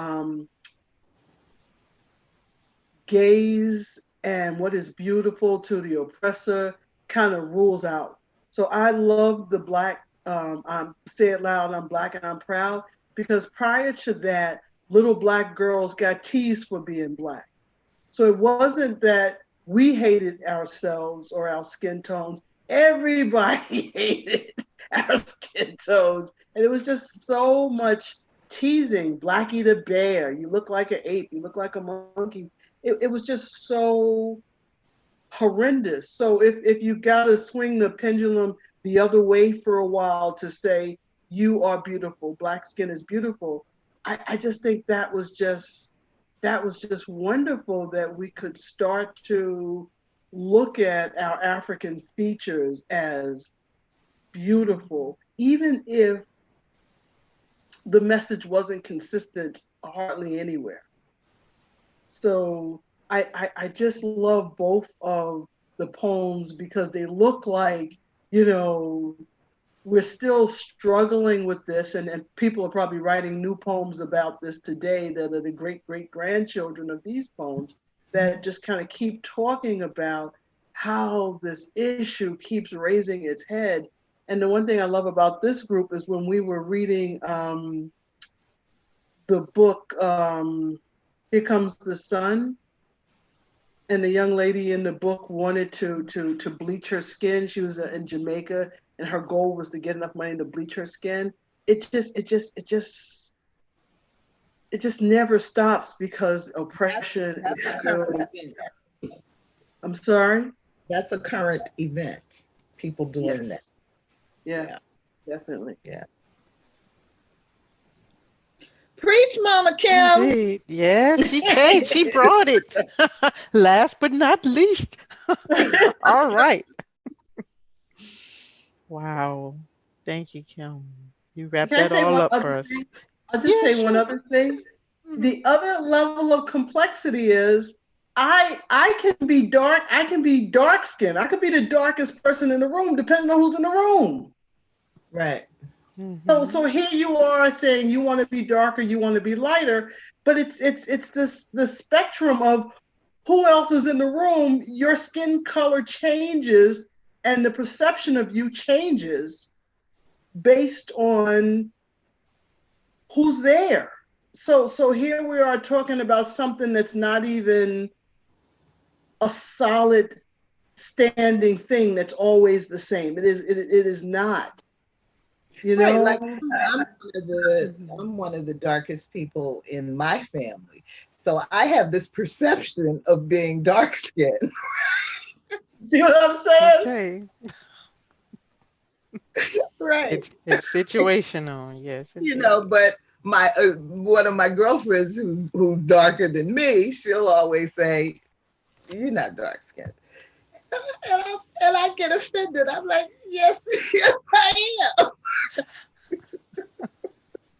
gaze and what is beautiful to the oppressor kind of rules out. So I love the Black, say it loud, I'm Black and I'm proud, because prior to that, little Black girls got teased for being Black. So it wasn't that we hated ourselves or our skin tones. Everybody hated our skin tones. And it was just so much teasing. Blackie the bear, you look like an ape, you look like a monkey. It was just so horrendous. So if you got to swing the pendulum the other way for a while to say, you are beautiful, Black skin is beautiful, I just think that was just wonderful that we could start to look at our African features as beautiful, even if the message wasn't consistent hardly anywhere. So I just love both of the poems because they look like, we're still struggling with this, and people are probably writing new poems about this today that are the great-great-grandchildren of these poems that just kind of keep talking about how this issue keeps raising its head. And the one thing I love about this group is when we were reading the book, Here Comes the Sun, and the young lady in the book wanted to bleach her skin. She was in Jamaica, and her goal was to get enough money to bleach her skin. It just never stops because oppression That's is a still. current event. I'm sorry. That's a current event. People doing that. Yeah, definitely. Yeah. Preach, Mama Kim. Indeed. Yes, she came. She brought it. Last but not least. All right. Wow. Thank you, Kim. You wrapped Can I that say all one up for other us. thing? I'll just Yeah, say one sure. other thing. Mhm. The other level of complexity is I can be dark, I can be dark skinned. I could be the darkest person in the room, depending on who's in the room. Right. So here you are saying you want to be darker, you want to be lighter, but it's this the spectrum of who else is in the room. Your skin color changes, and the perception of you changes based on who's there. So here we are talking about something that's not even a solid standing thing that's always the same. It is not. You Right. know? Like I'm one of the darkest people in my family. So I have this perception of being dark skinned. See what I'm saying? Okay. Right. It's situational. Yes, You indeed. know, but my one of my girlfriends who's darker than me, she'll always say, "You're not dark skinned," and I get offended. I'm like, "Yes, yes, I am."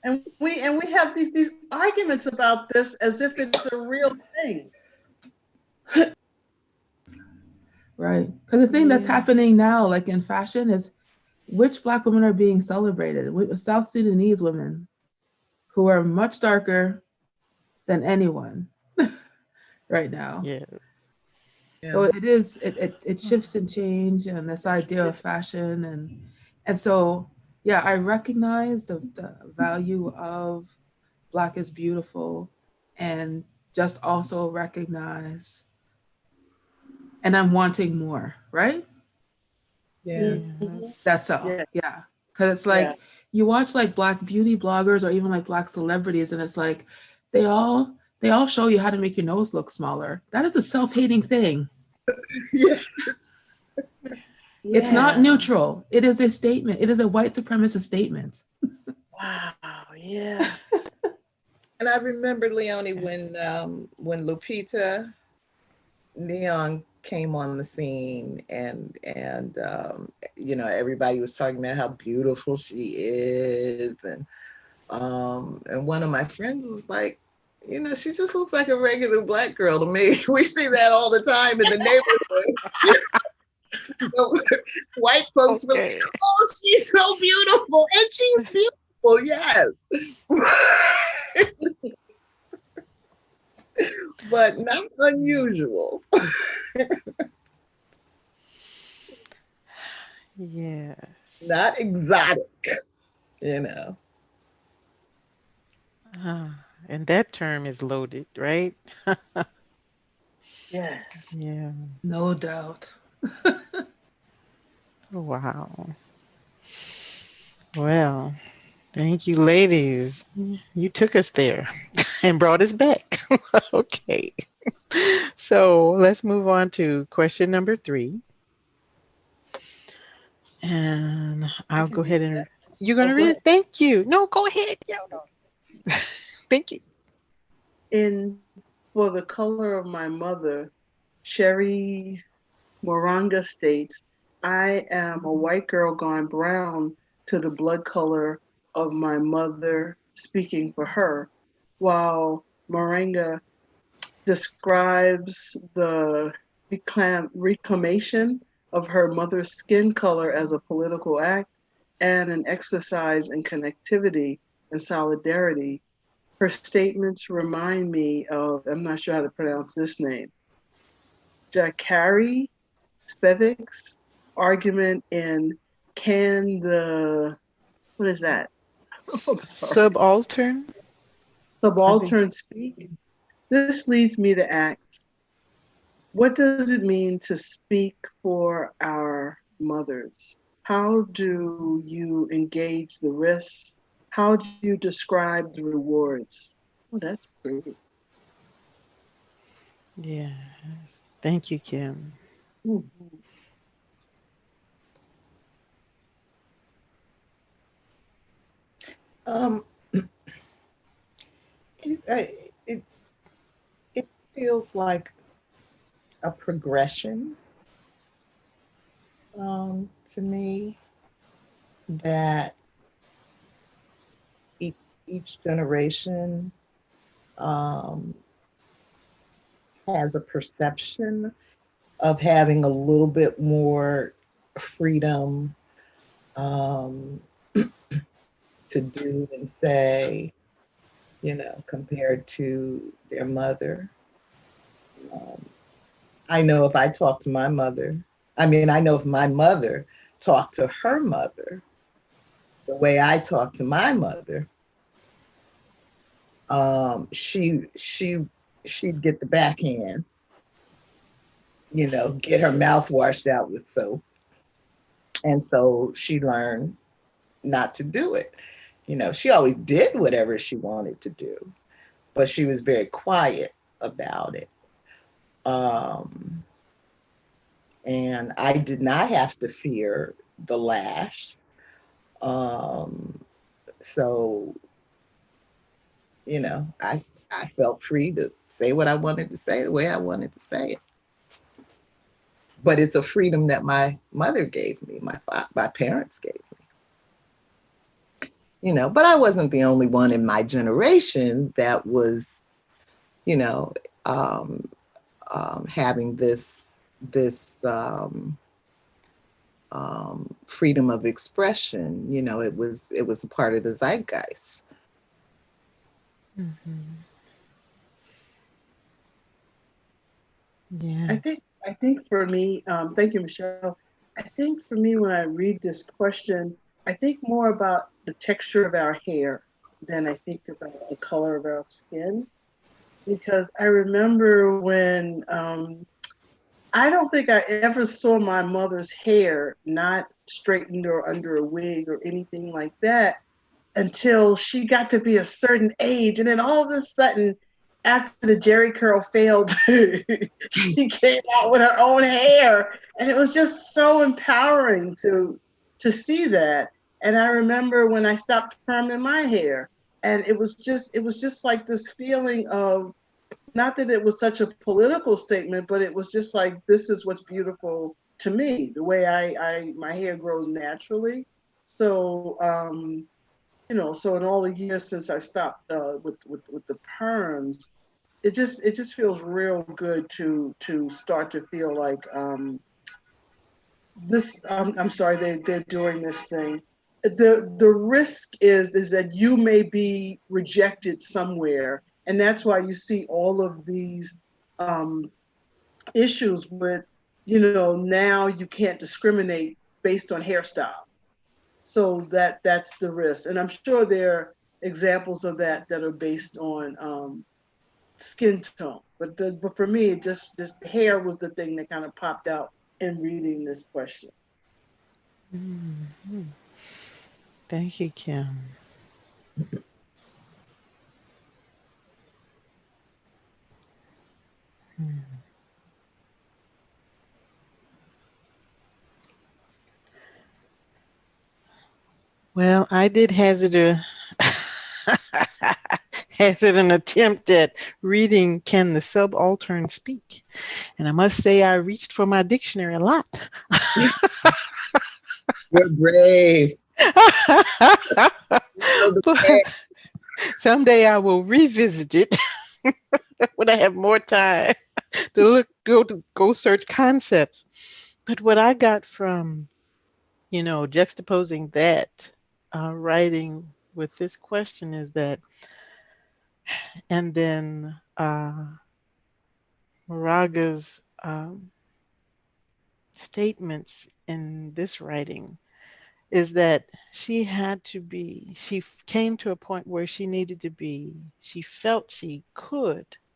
And we have these arguments about this as if it's a real thing. Right. Because the thing that's happening now, like in fashion, is which Black women are being celebrated? South Sudanese women who are much darker than anyone right now. Yeah. So it shifts and change, and this idea of fashion and so yeah, I recognize the value of Black is beautiful, and just also recognize, and I'm wanting more, right? Yeah. Yes. That's all. Yeah. Because it's like you watch like Black beauty bloggers or even like Black celebrities, and it's like they all show you how to make your nose look smaller. That is a self-hating thing. Yeah. It's not neutral. It is a statement. It is a white supremacist statement. Wow. Yeah. And I remember, Leonie, when Lupita Nyong'o came on the scene, and you know, everybody was talking about how beautiful she is, and one of my friends was like, you know, she just looks like a regular Black girl to me. We see that all the time in the neighborhood. White folks will, oh, she's so beautiful, and she's beautiful, yes. But not unusual. Yeah. Not exotic, you know. And that term is loaded, right? Yes. Yeah. No doubt. Wow. Well, thank you, ladies. You took us there and brought us back. Okay. So let's move on to question number 3. And I'll go ahead and you're going to read it. Thank you. No, go ahead. No. Thank you. For the color of my mother, Cherríe Moraga states, I am a white girl gone brown to the blood color of my mother, speaking for her, while Moraga describes the reclamation of her mother's skin color as a political act and an exercise in connectivity and solidarity. Her statements remind me of, I'm not sure how to pronounce this name, Cherríe Spivak's argument in Can the, what is that? I'm sorry. Subaltern. Subaltern speak? This leads me to ask, What does it mean to speak for our mothers? How do you engage the risks? How do you describe the rewards? Oh, that's pretty. Yes. Thank you, Kim. Mhm. Um, it it feels like a progression to me that each, each generation um, has a perception of having a little bit more freedom um, to do and say, you know, compared to their mother. Um, I know if I talk to my mother, I mean, I know if my mother talked to her mother the way I talk to my mother, she'd get the backhand, you know, get her mouth washed out with soap. And so she learned not to do it. You know, she always did whatever she wanted to do, but she was very quiet about it. Um, and I did not have to fear the lash. Um, so, you know, I felt free to say what I wanted to say the way I wanted to say it. But it's a freedom that my mother gave me, my parents gave me, you know. But I wasn't the only one in my generation that was, you know, um, having this freedom of expression. You know, it was a part of the zeitgeist. Mm-hmm. I Yeah. think I think for me, thank you, Michelle. I think for me, when I read this question, I think more about the texture of our hair than I think about the color of our skin. Because I remember when I don't think I ever saw my mother's hair not straightened or under a wig or anything like that until she got to be a certain age. And then all of a sudden, after the Jerry curl failed, she came out with her own hair. And it was just so empowering to see that. And I remember when I stopped perming my hair. And it was just like this feeling of, not that it was such a political statement, but it was just like, this is what's beautiful to me, the way I my hair grows naturally. So so in all the years since I stopped with the perms, it just feels real good to start to feel like this. I'm sorry, they're doing this thing. The risk is that you may be rejected somewhere, and that's why you see all of these um, issues with, now you can't discriminate based on hairstyle. So that's the risk, and I'm sure there are examples of that are based on skin tone. But for me, just hair was the thing that kind of popped out in reading this question. Mm-hmm. Thank you, Kim. Mm. Well, I did hazard a hazard an attempt at reading "Can the Subaltern Speak?" And I must say I reached for my dictionary a lot. You're brave. You're brave. But someday I will revisit it when I have more time to go search concepts. But what I got from, juxtaposing that writing with this question is that, and then Moraga's statements in this writing, is that she came to a point where she needed to be, she felt she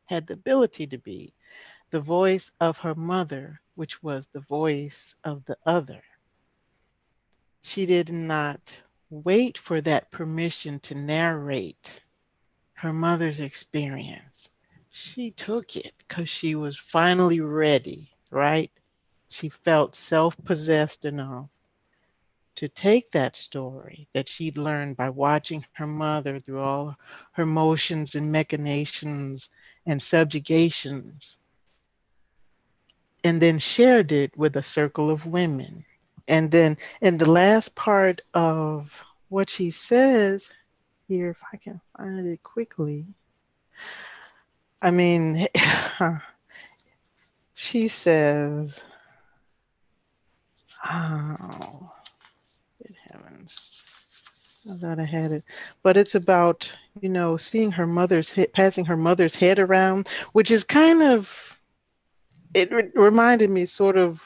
had the ability to be the voice of her mother, which was the voice of the other. She did not wait for that permission to narrate her mother's experience. She took it because she was finally ready, right? She felt self-possessed enough to take that story that she'd learned by watching her mother through all her motions and machinations and subjugations, and then shared it with a circle of women. And then in the last part of what she says here, if I can find it quickly, I mean, she says, oh, good heavens. I thought I had it, but it's about, seeing her mother's head, passing her mother's head around, which is kind of, it reminded me sort of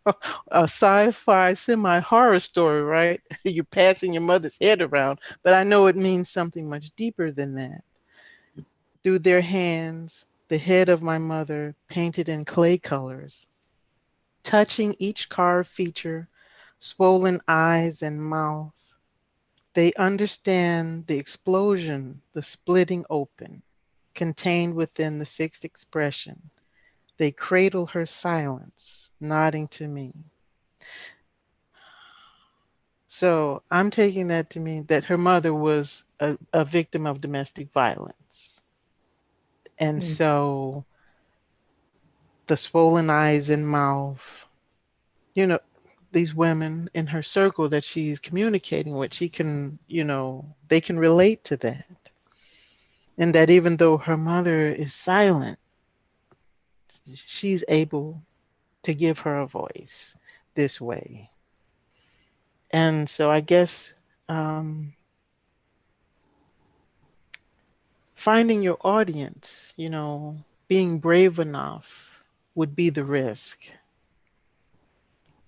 a sci-fi semi-horror story, right? You're passing your mother's head around, but I know it means something much deeper than that. Through their hands, the head of my mother painted in clay colors, touching each carved feature, swollen eyes and mouth. They understand the explosion, the splitting open, contained within the fixed expression. They cradle her silence, nodding to me. So I'm taking that to mean that her mother was a victim of domestic violence. And so the swollen eyes and mouth, you know, these women in her circle that she's communicating with, she can, they can relate to that. And that even though her mother is silent, she's able to give her a voice this way. And so I guess finding your audience, being brave enough would be the risk.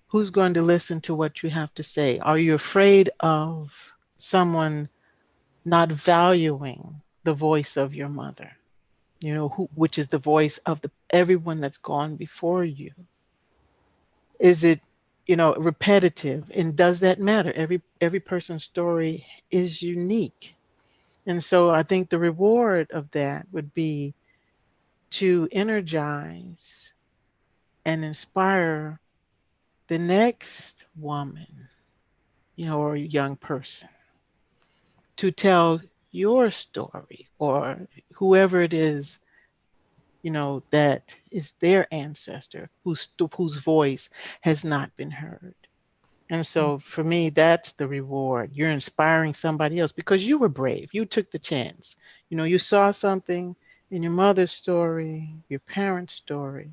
Who's going to listen to what you have to say? Are you afraid of someone not valuing the voice of your mother? Which is the voice of everyone that's gone before you? Is it, repetitive? And does that matter? Every person's story is unique. And so I think the reward of that would be to energize and inspire the next woman, or young person to tell your story, or whoever it is, that is their ancestor whose voice has not been heard. And so for me, that's the reward. You're inspiring somebody else because you were brave. You took the chance. You saw something in your mother's story, your parents' story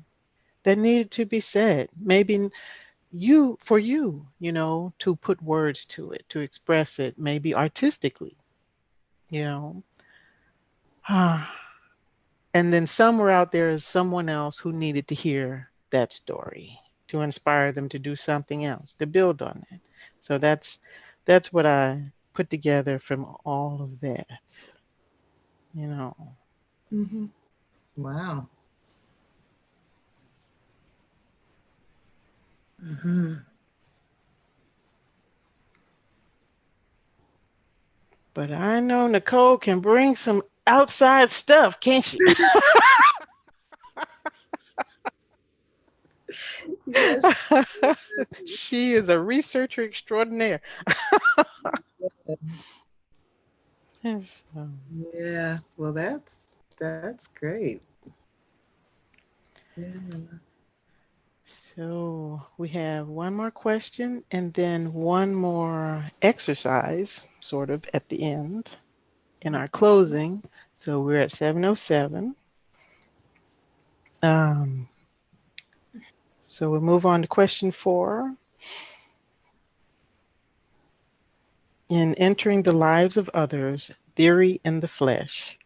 that needed to be said. Maybe for you, to put words to it, to express it, maybe artistically, you know. And then somewhere out there is someone else who needed to hear that story to inspire them to do something else, to build on it. So that's what I put together from all of that, Mm-hmm. Wow. Mm-hmm. But I know Nicole can bring some outside stuff, can't she? Yes. She is a researcher extraordinaire. Yes. Yeah. Well, that's great. Yeah. So we have one more question and then one more exercise, sort of at the end in our closing. So we're at 7:07. So we'll move on to question 4. In Entering the Lives of Others, Theory in the Flesh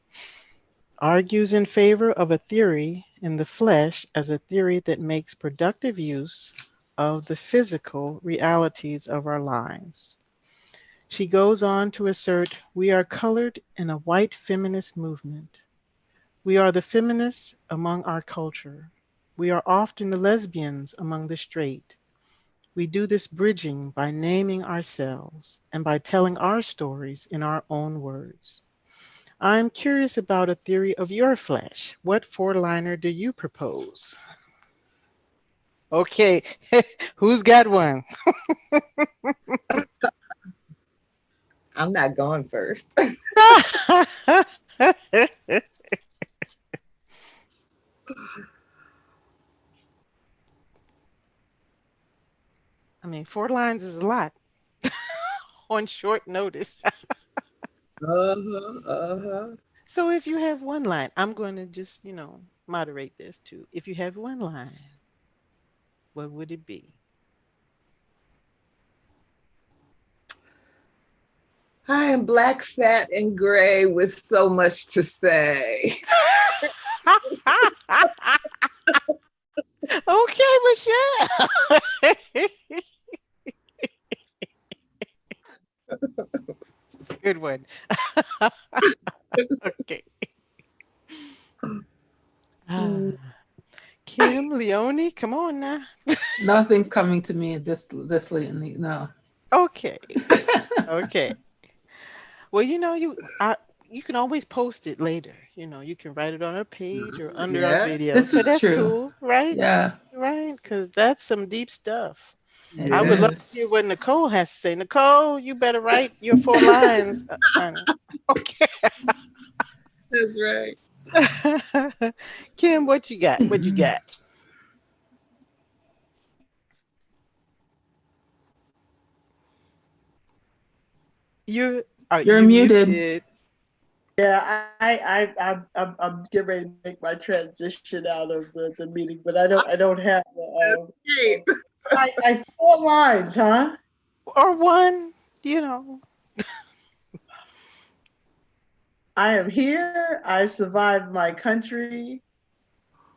argues in favor of a theory in the flesh as a theory that makes productive use of the physical realities of our lives. She goes on to assert we are colored in a white feminist movement. We are the feminists among our culture. We are often the lesbians among the straight. We do this bridging by naming ourselves and by telling our stories in our own words. I'm curious about a theory of your flesh. What four-liner do you propose? Okay, who's got one? I'm not going first. I mean, 4 lines is a lot on short notice. So if you have one line, I'm going to just, moderate this too. If you have one line, what would it be? I am black, fat, and gray with so much to say. Okay, Michelle. Good one. Okay. Kim, Leonie, come on now. Nothing's coming to me this lately. No. Okay. Okay. Well, you can always post it later. You can write it on our page or under our Yeah, video. This So is that's true. cool, right? Yeah, Right? Because that's some deep stuff. it I would love to hear is. what Nicole has to say. Nicole, you better write your 4 lines, honey. Okay. that's right. Kim, what you got? What you got? You are You're you muted. muted? Yeah, I'm getting ready to make my transition out of the meeting, but I don't have Escape. I 4 lines, huh? Or one, you know. I am here. I survived my country.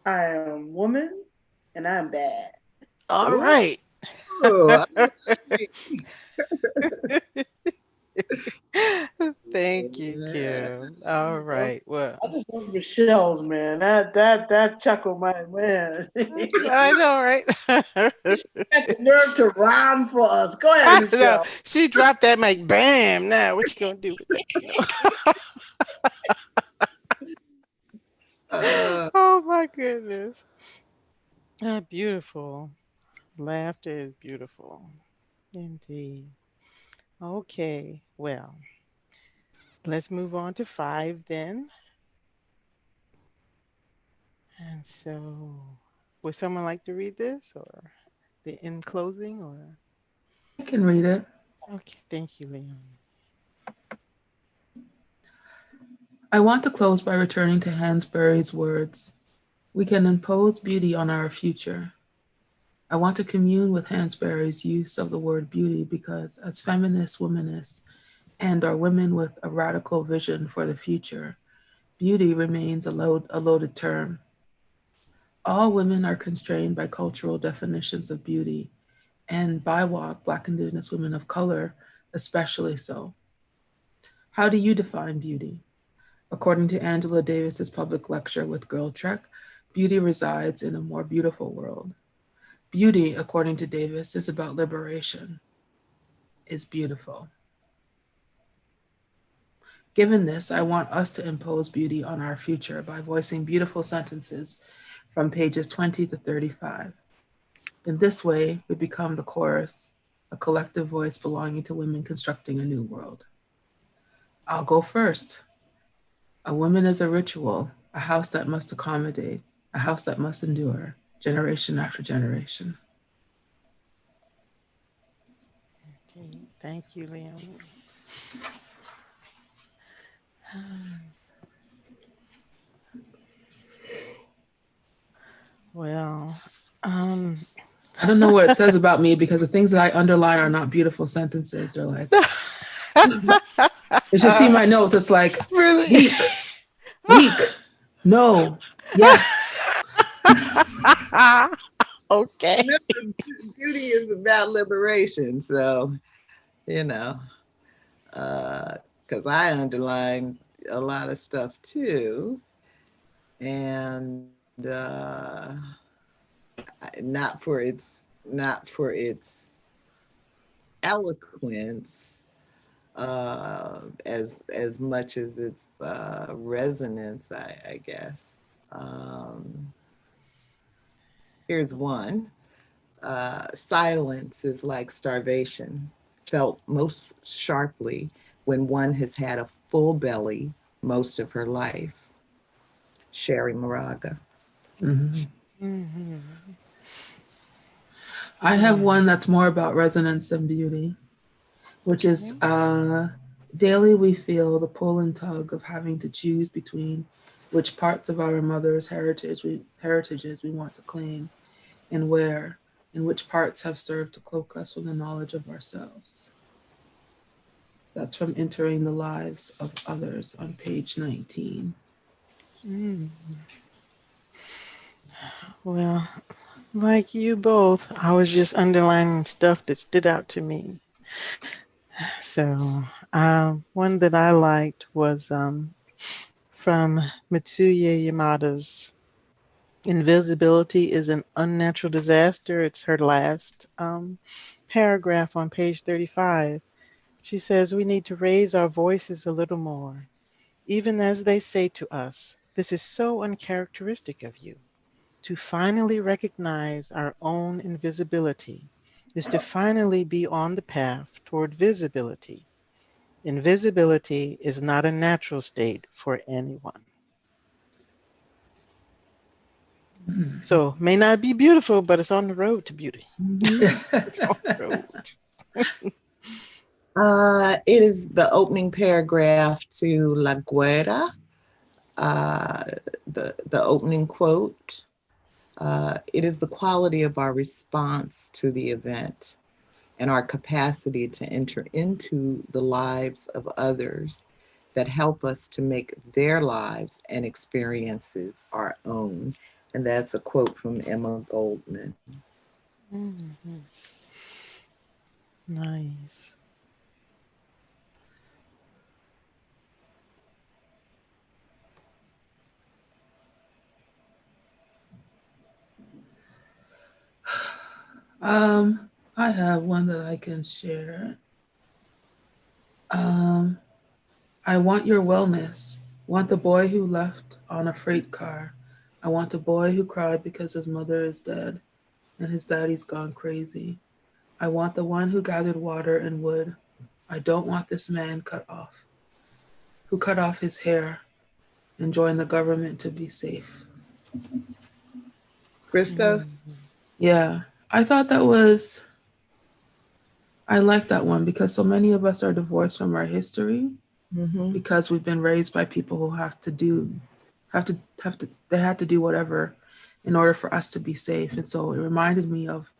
I am woman, and I'm bad. All Ooh, right. Thank you, Kim. All right. Well, I just love Michelle's, man. That chuckle, my man. I know, right? Got the nerve to rhyme for us. Go ahead, I know. Michelle. She dropped that mic. Bam. Now, what you gonna do with that? Oh my goodness. Ah, beautiful. Laughter is beautiful. Indeed. Okay. Well, let's move on to 5 then. And so, would someone like to read this or the in closing or? I can read it. Okay, thank you, Leon. I want to close by returning to Hansberry's words. We can impose beauty on our future. I want to commune with Hansberry's use of the word beauty because, as feminist womanists and are women with a radical vision for the future, beauty remains a loaded term. All women are constrained by cultural definitions of beauty, and BIWOC, Black Indigenous Women of Color, especially so. How do you define beauty? According to Angela Davis's public lecture with Girl Trek, beauty resides in a more beautiful world. Beauty, according to Davis, is about liberation, is beautiful. Given this, I want us to impose beauty on our future by voicing beautiful sentences from pages 20 to 35. In this way, we become the chorus, a collective voice belonging to women constructing a new world. I'll go first. A woman is a ritual, a house that must accommodate, a house that must endure, generation after generation. Okay, thank you, Leon. Well, I don't know what it says about me because the things that I underline are not beautiful sentences. They're like, you should see my notes. It's like, really? weak, no, yes. Okay. Beauty is about liberation. So, because I underline a lot of stuff too. and not for its eloquence, as much as its resonance, I guess. Um, Here's one. Silence is like starvation, felt most sharply when one has had a full belly most of her life. Cherríe Moraga. Mm-hmm. Mm-hmm. I have one that's more about resonance than beauty, which is Okay. daily we feel the pull and tug of having to choose between which parts of our mother's heritages we want to claim and where, and which parts have served to cloak us from the knowledge of ourselves. That's from Entering the Lives of Others on page 19. Mm. Well, like you both, I was just underlining stuff that stood out to me. So, one that I liked was from Mitsuye Yamada's Invisibility is an Unnatural Disaster. It's her last paragraph on page 35. She says, we need to raise our voices a little more, even as they say to us, this is so uncharacteristic of you. To finally recognize our own invisibility is to finally be on the path toward visibility. Invisibility is not a natural state for anyone. So may not be beautiful, but it's on the road to beauty. It's on the road. It is the opening paragraph to La Guerra, uh, the opening quote. It is the quality of our response to the event and our capacity to enter into the lives of others that help us to make their lives and experiences our own. And that's a quote from Emma Goldman. Mhm. Nice. I have one that I can share. Um, I want your wellness. Want the boy who left on a freight car. I want the boy who cried because his mother is dead and his daddy's gone crazy. I want the one who gathered water and wood. I don't want this man who cut off his hair and joined the government to be safe. Christos? Mhm. Yeah, I thought that was, I like that one because so many of us are divorced from our history Mm-hmm. because we've been raised by people who they had to do whatever in order for us to be safe. And so it reminded me of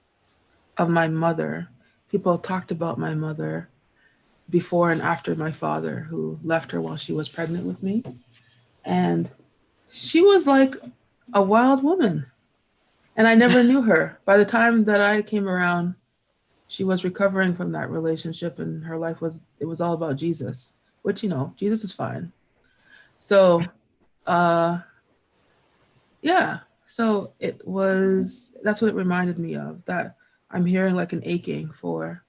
my mother. People talked about my mother before and after my father, who left her while she was pregnant with me. And she was like a wild woman. And I never knew her. By the time that I came around, she was recovering from that relationship and her life it was all about Jesus, which, Jesus is fine. So, uh, yeah. So that's what it reminded me of, that I'm hearing like an aching for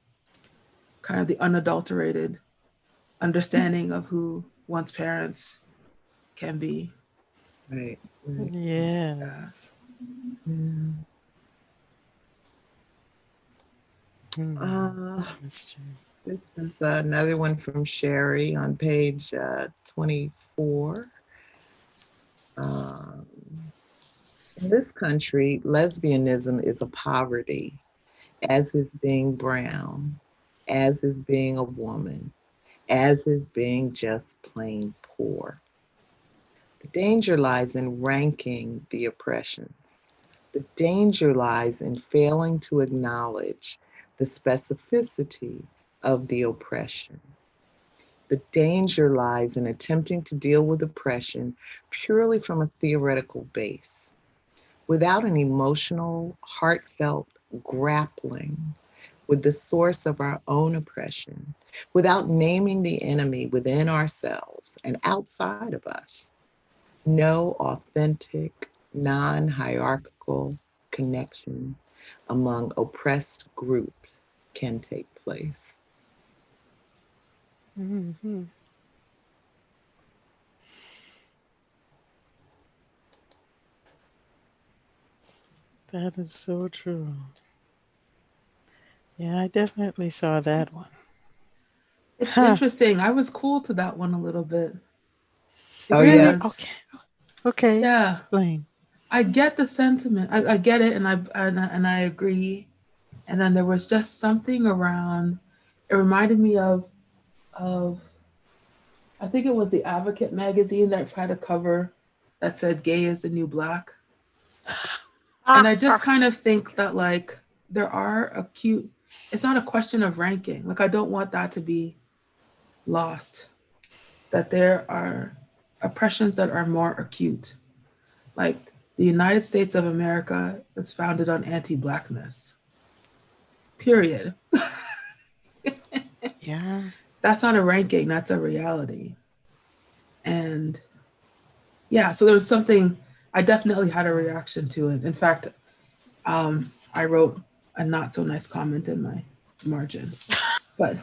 kind of the unadulterated understanding of who one's parents can be. Right, right. Yeah. Yes. Yeah. Mm. Uh, That's true. this is another one from Cherríe on page 24. Um, in this country, lesbianism is a poverty, as is being brown, as is being a woman, as is being just plain poor. The danger lies in ranking the oppression. The danger lies in failing to acknowledge the specificity of the oppression. The danger lies in attempting to deal with oppression purely from a theoretical base, without an emotional, heartfelt grappling with the source of our own oppression, without naming the enemy within ourselves and outside of us. no authentic, non-hierarchical connection among oppressed groups can take place. Mm-hmm. That is so true. Yeah, I definitely saw that one. It's Huh. interesting. I was cool to that one a little bit Oh, yeah? Really? because, Okay. Okay. yeah, Explain. I get the sentiment. I get it, and I agree. And then there was just something around. It reminded me of I think it was the Advocate magazine that had a cover that said "Gay is the New Black," and I just kind of think that like there are acute. It's not a question of ranking. Like I don't want that to be lost. That there are oppressions that are more acute. Like the United States of America is founded on anti-blackness. Period. Yeah. That's not a ranking, that's a reality. And yeah, so there was something, I definitely had a reaction to it. In fact, I wrote a not so nice comment in my margins. But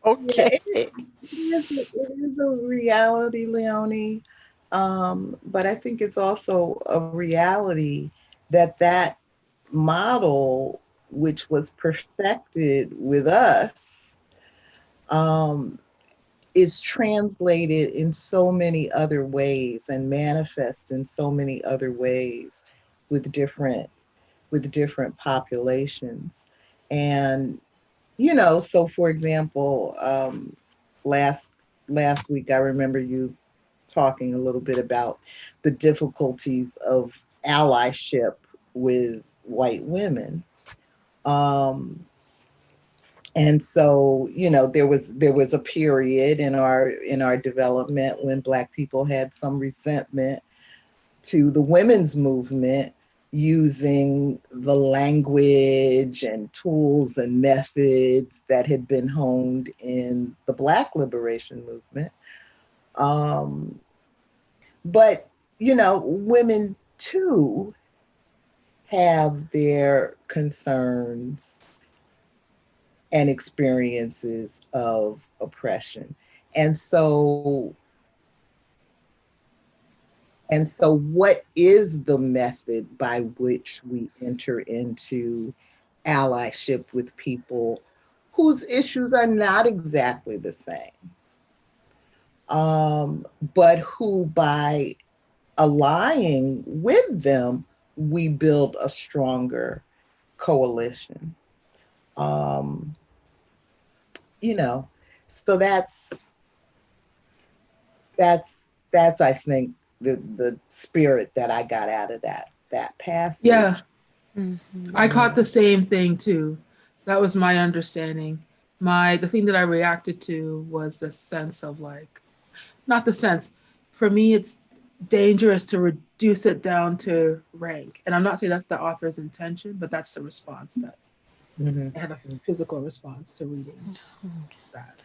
Yeah, Okay. it is a reality, Leonie. But I think it's also a reality that that model, which was perfected with us, um, is translated in so many other ways and manifests in so many other ways with different populations. And so for example, last last week I remember you talking a little bit about the difficulties of allyship with white women. Um, and so there was a period in our development when Black people had some resentment to the women's movement using the language and tools and methods that had been honed in the Black liberation movement. Um, but, women too have their concerns and experiences of oppression. And so what is the method by which we enter into allyship with people whose issues are not exactly the same, but who, by allying with them, we build a stronger coalition. Um, you know, so that's I think the spirit that I got out of that yeah, passage. I Mm-hmm. caught the same thing too. That was my understanding. The thing that I reacted to was the sense of like, not the sense. For me, it's dangerous to reduce it down to rank. And I'm not saying that's the author's intention, but that's the response that Mm-hmm. I had a physical response to reading that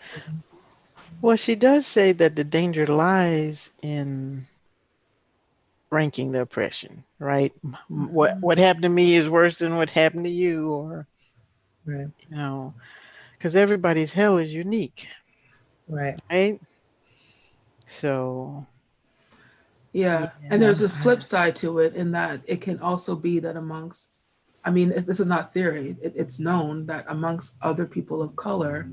piece. Well, she does say that the danger lies in ranking the oppression, right? What happened to me is worse than what happened to you, or Right, you know, because everybody's hell is unique, right. right? So, Yeah. And yeah. there's a flip side to it in that it can also be that amongst, I mean, this is not theory, it's known that amongst other people of color,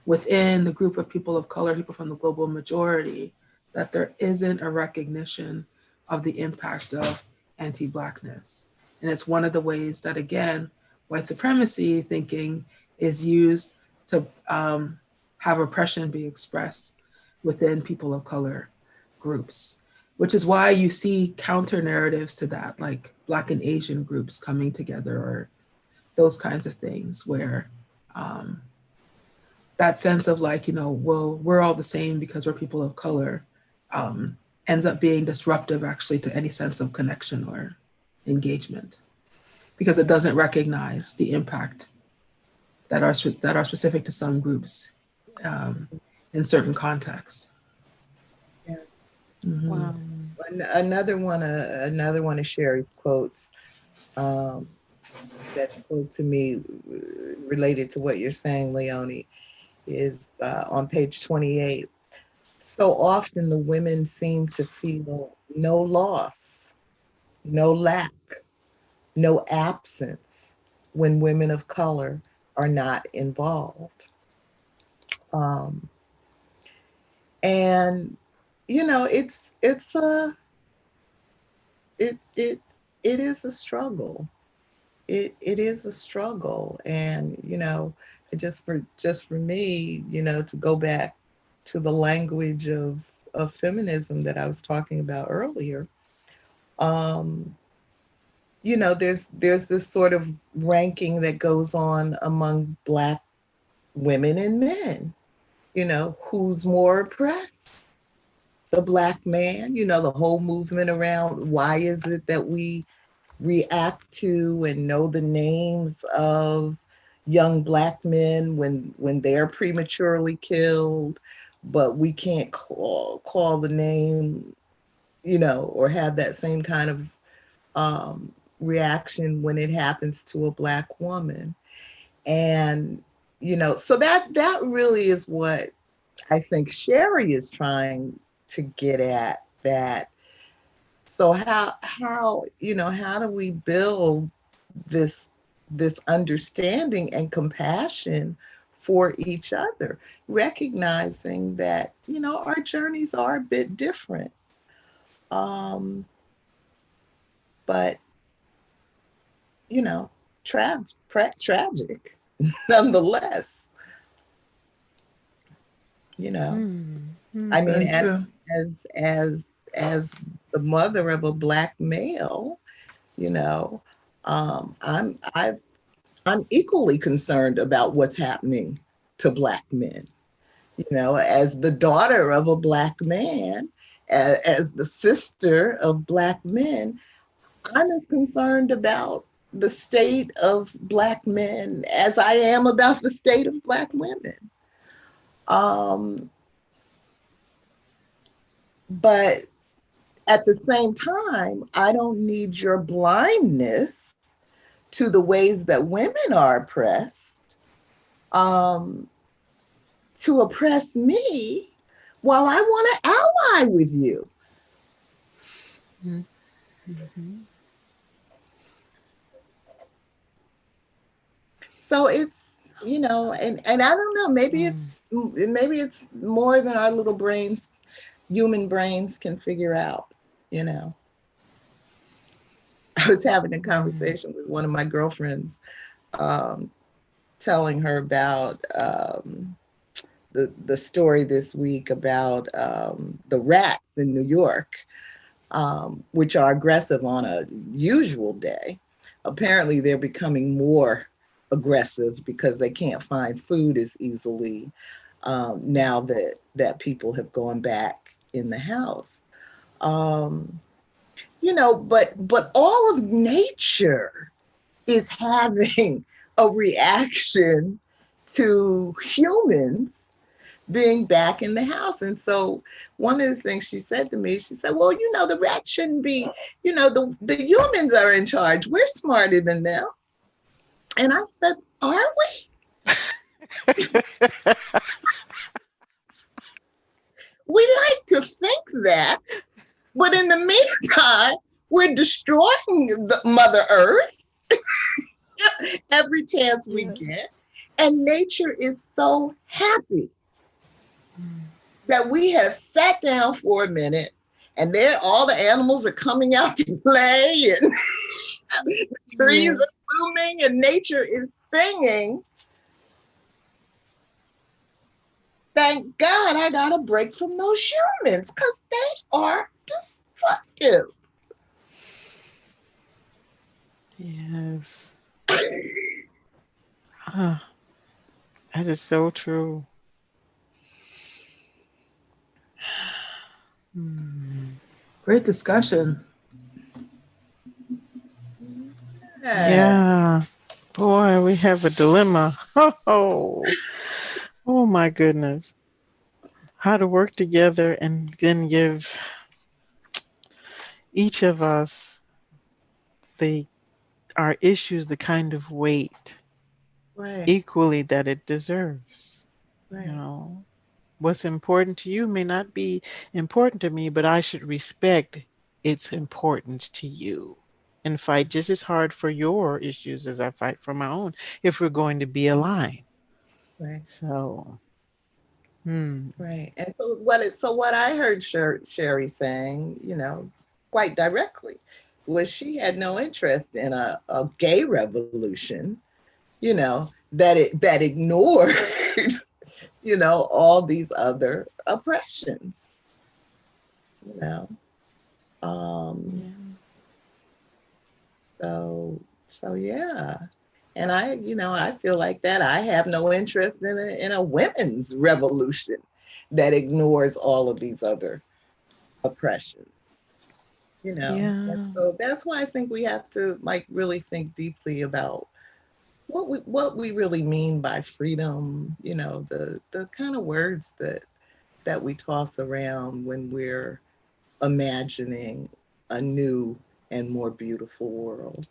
within the group of people of color, people from the global majority, that there isn't a recognition of the impact of anti-Blackness. And it's one of the ways that, again, white supremacy thinking is used to have oppression be expressed within people of color groups, which is why you see counter narratives to that, like Black and Asian groups coming together or those kinds of things where um, that sense of like, well, we're all the same because we're people of color um, ends up being disruptive actually to any sense of connection or engagement because it doesn't recognize the impact that are specific to some groups um, in certain contexts. Yeah. Mm-hmm. Wow. Another one of Sherry's quotes that spoke to me related to what you're saying, Leonie, is on page 28. So often the women seem to feel no loss, no lack, no absence when women of color are not involved. And you know, it is a struggle. It is a struggle, and you know, just for me, you know, to go back to the language of feminism that I was talking about earlier. Um, you know, there's this sort of ranking that goes on among Black women and men. You know, who's more oppressed? The Black man. You know, the whole movement around why is it that we react to and know the names of young Black men when they're prematurely killed, but we can't call the name, you know, or have that same kind of reaction when it happens to a Black woman. And you know, so that really is what I think Cherríe is trying to get at. That so how you know, how do we build this understanding and compassion for each other, recognizing that, you know, our journeys are a bit different, but you know, tragic nonetheless. You know, I mean, Very true. as as as the mother of a Black male, you know, I'm equally concerned about what's happening to Black men. You know, as the daughter of a Black man, as the sister of Black men, I'm as concerned about the state of Black men as I am about the state of Black women. But at the same time, I don't need your blindness to the ways that women are oppressed to oppress me while I want to ally with you. Mm-hmm. So it's, you know, and I don't know, maybe it's more than our little brains, human brains can figure out, you know. I was having a conversation with one of my girlfriends, telling her about the story this week about the rats in New York, which are aggressive on a usual day. Apparently, they're becoming more aggressive because they can't find food as easily now that people have gone back in the house. You know, but all of nature is having a reaction to humans being back in the house. And so one of the things she said to me, she said, well, you know, the rats shouldn't be, you know, the humans are in charge. We're smarter than them. And I said, are we? We like to think that, but in the meantime, we're destroying the Mother Earth every chance we get. And nature is so happy that we have sat down for a minute and there all the animals are coming out to play and the trees are blooming and nature is singing. Thank God I got a break from those humans because they are destructive. Yes. That is so true. Great discussion. Yeah. Boy, we have a dilemma. Oh my goodness. How to work together and then give each of us, our issues the kind of weight Right. equally that it deserves. Right. You know, what's important to you may not be important to me, but I should respect its importance to you and fight just as hard for your issues as I fight for my own if we're going to be aligned. Right. So, Right. And so what I heard Cherríe saying, quite directly, was she had no interest in a gay revolution, that ignored, all these other oppressions, you know. Um, so yeah. And I feel like that I have no interest in a women's revolution that ignores all of these other oppressions, And so that's why I think we have to really think deeply about what we really mean by freedom, the kind of words that we toss around when we're imagining a new and more beautiful world.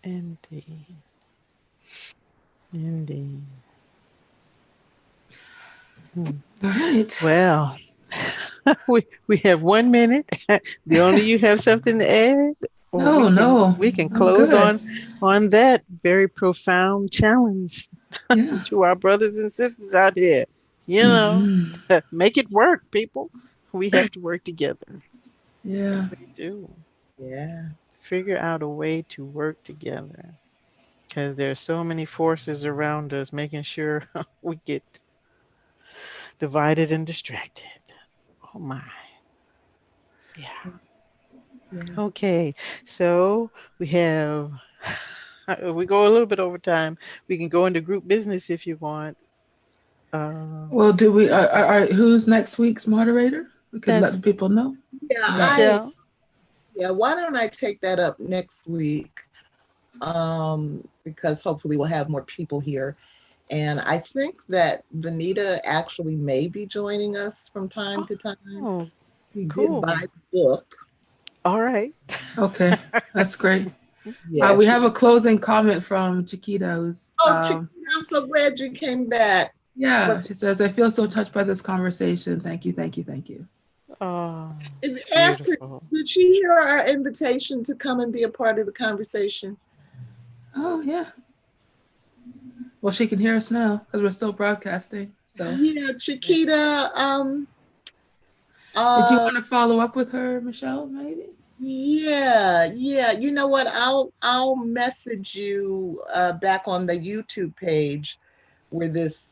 indeed. Indeed. All right. Well, we have 1 minute. The only you have something to add, or No, we can I'm close good. on that very profound challenge Yeah. to our brothers and sisters out here. Mhm. Make it work, people. We have to work together. Yes, Yeah. we do. Yeah. Figure out a way to work together because there's so many forces around us making sure we get divided and distracted. Oh my. Yeah. Yeah. Okay. So we have, we go a little bit over time. We can go into group business if you want. Well, do we? Who's next week's moderator? We could let That's the people know. Yeah, Michelle. why don't I take that up next week? Because hopefully we'll have more people here. And I think that Vanita actually may be joining us from time to time. Oh, She did cool. buy the book. All right. Okay, that's great. Yeah, We have a closing comment from Chiquita. Who's, Chiquita, I'm so glad you came back. yeah, she says, "I feel so touched by this conversation. Thank you, thank you, thank you." Oh, Ask her, beautiful. did she hear our invitation to come and be a part of the conversation? Oh yeah. Well, she can hear us now because we're still broadcasting. So Yeah, Chiquita. did you want to follow up with her, Michelle? Maybe. Yeah. You know what? I'll message you back on the YouTube page where this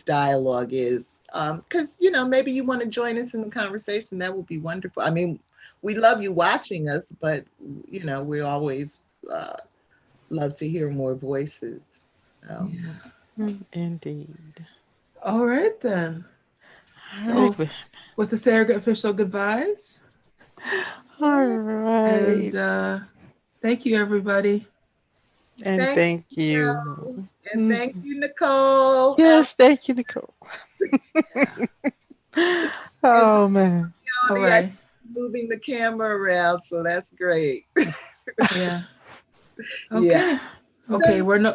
dialogue is, because maybe you want to join us in the conversation. That would be wonderful. I mean, we love you watching us, but we always love to hear more voices. So. Yeah. Indeed. All right then. All So right. with the surrogate official goodbyes. All And right. thank you, everybody. And Thanks, thank you. and thank you, Nicole. Yes, thank you, Nicole. And Oh man. All Leonie, I right. moving the camera around, so that's great. Yeah. Yeah. Okay. Okay. We're no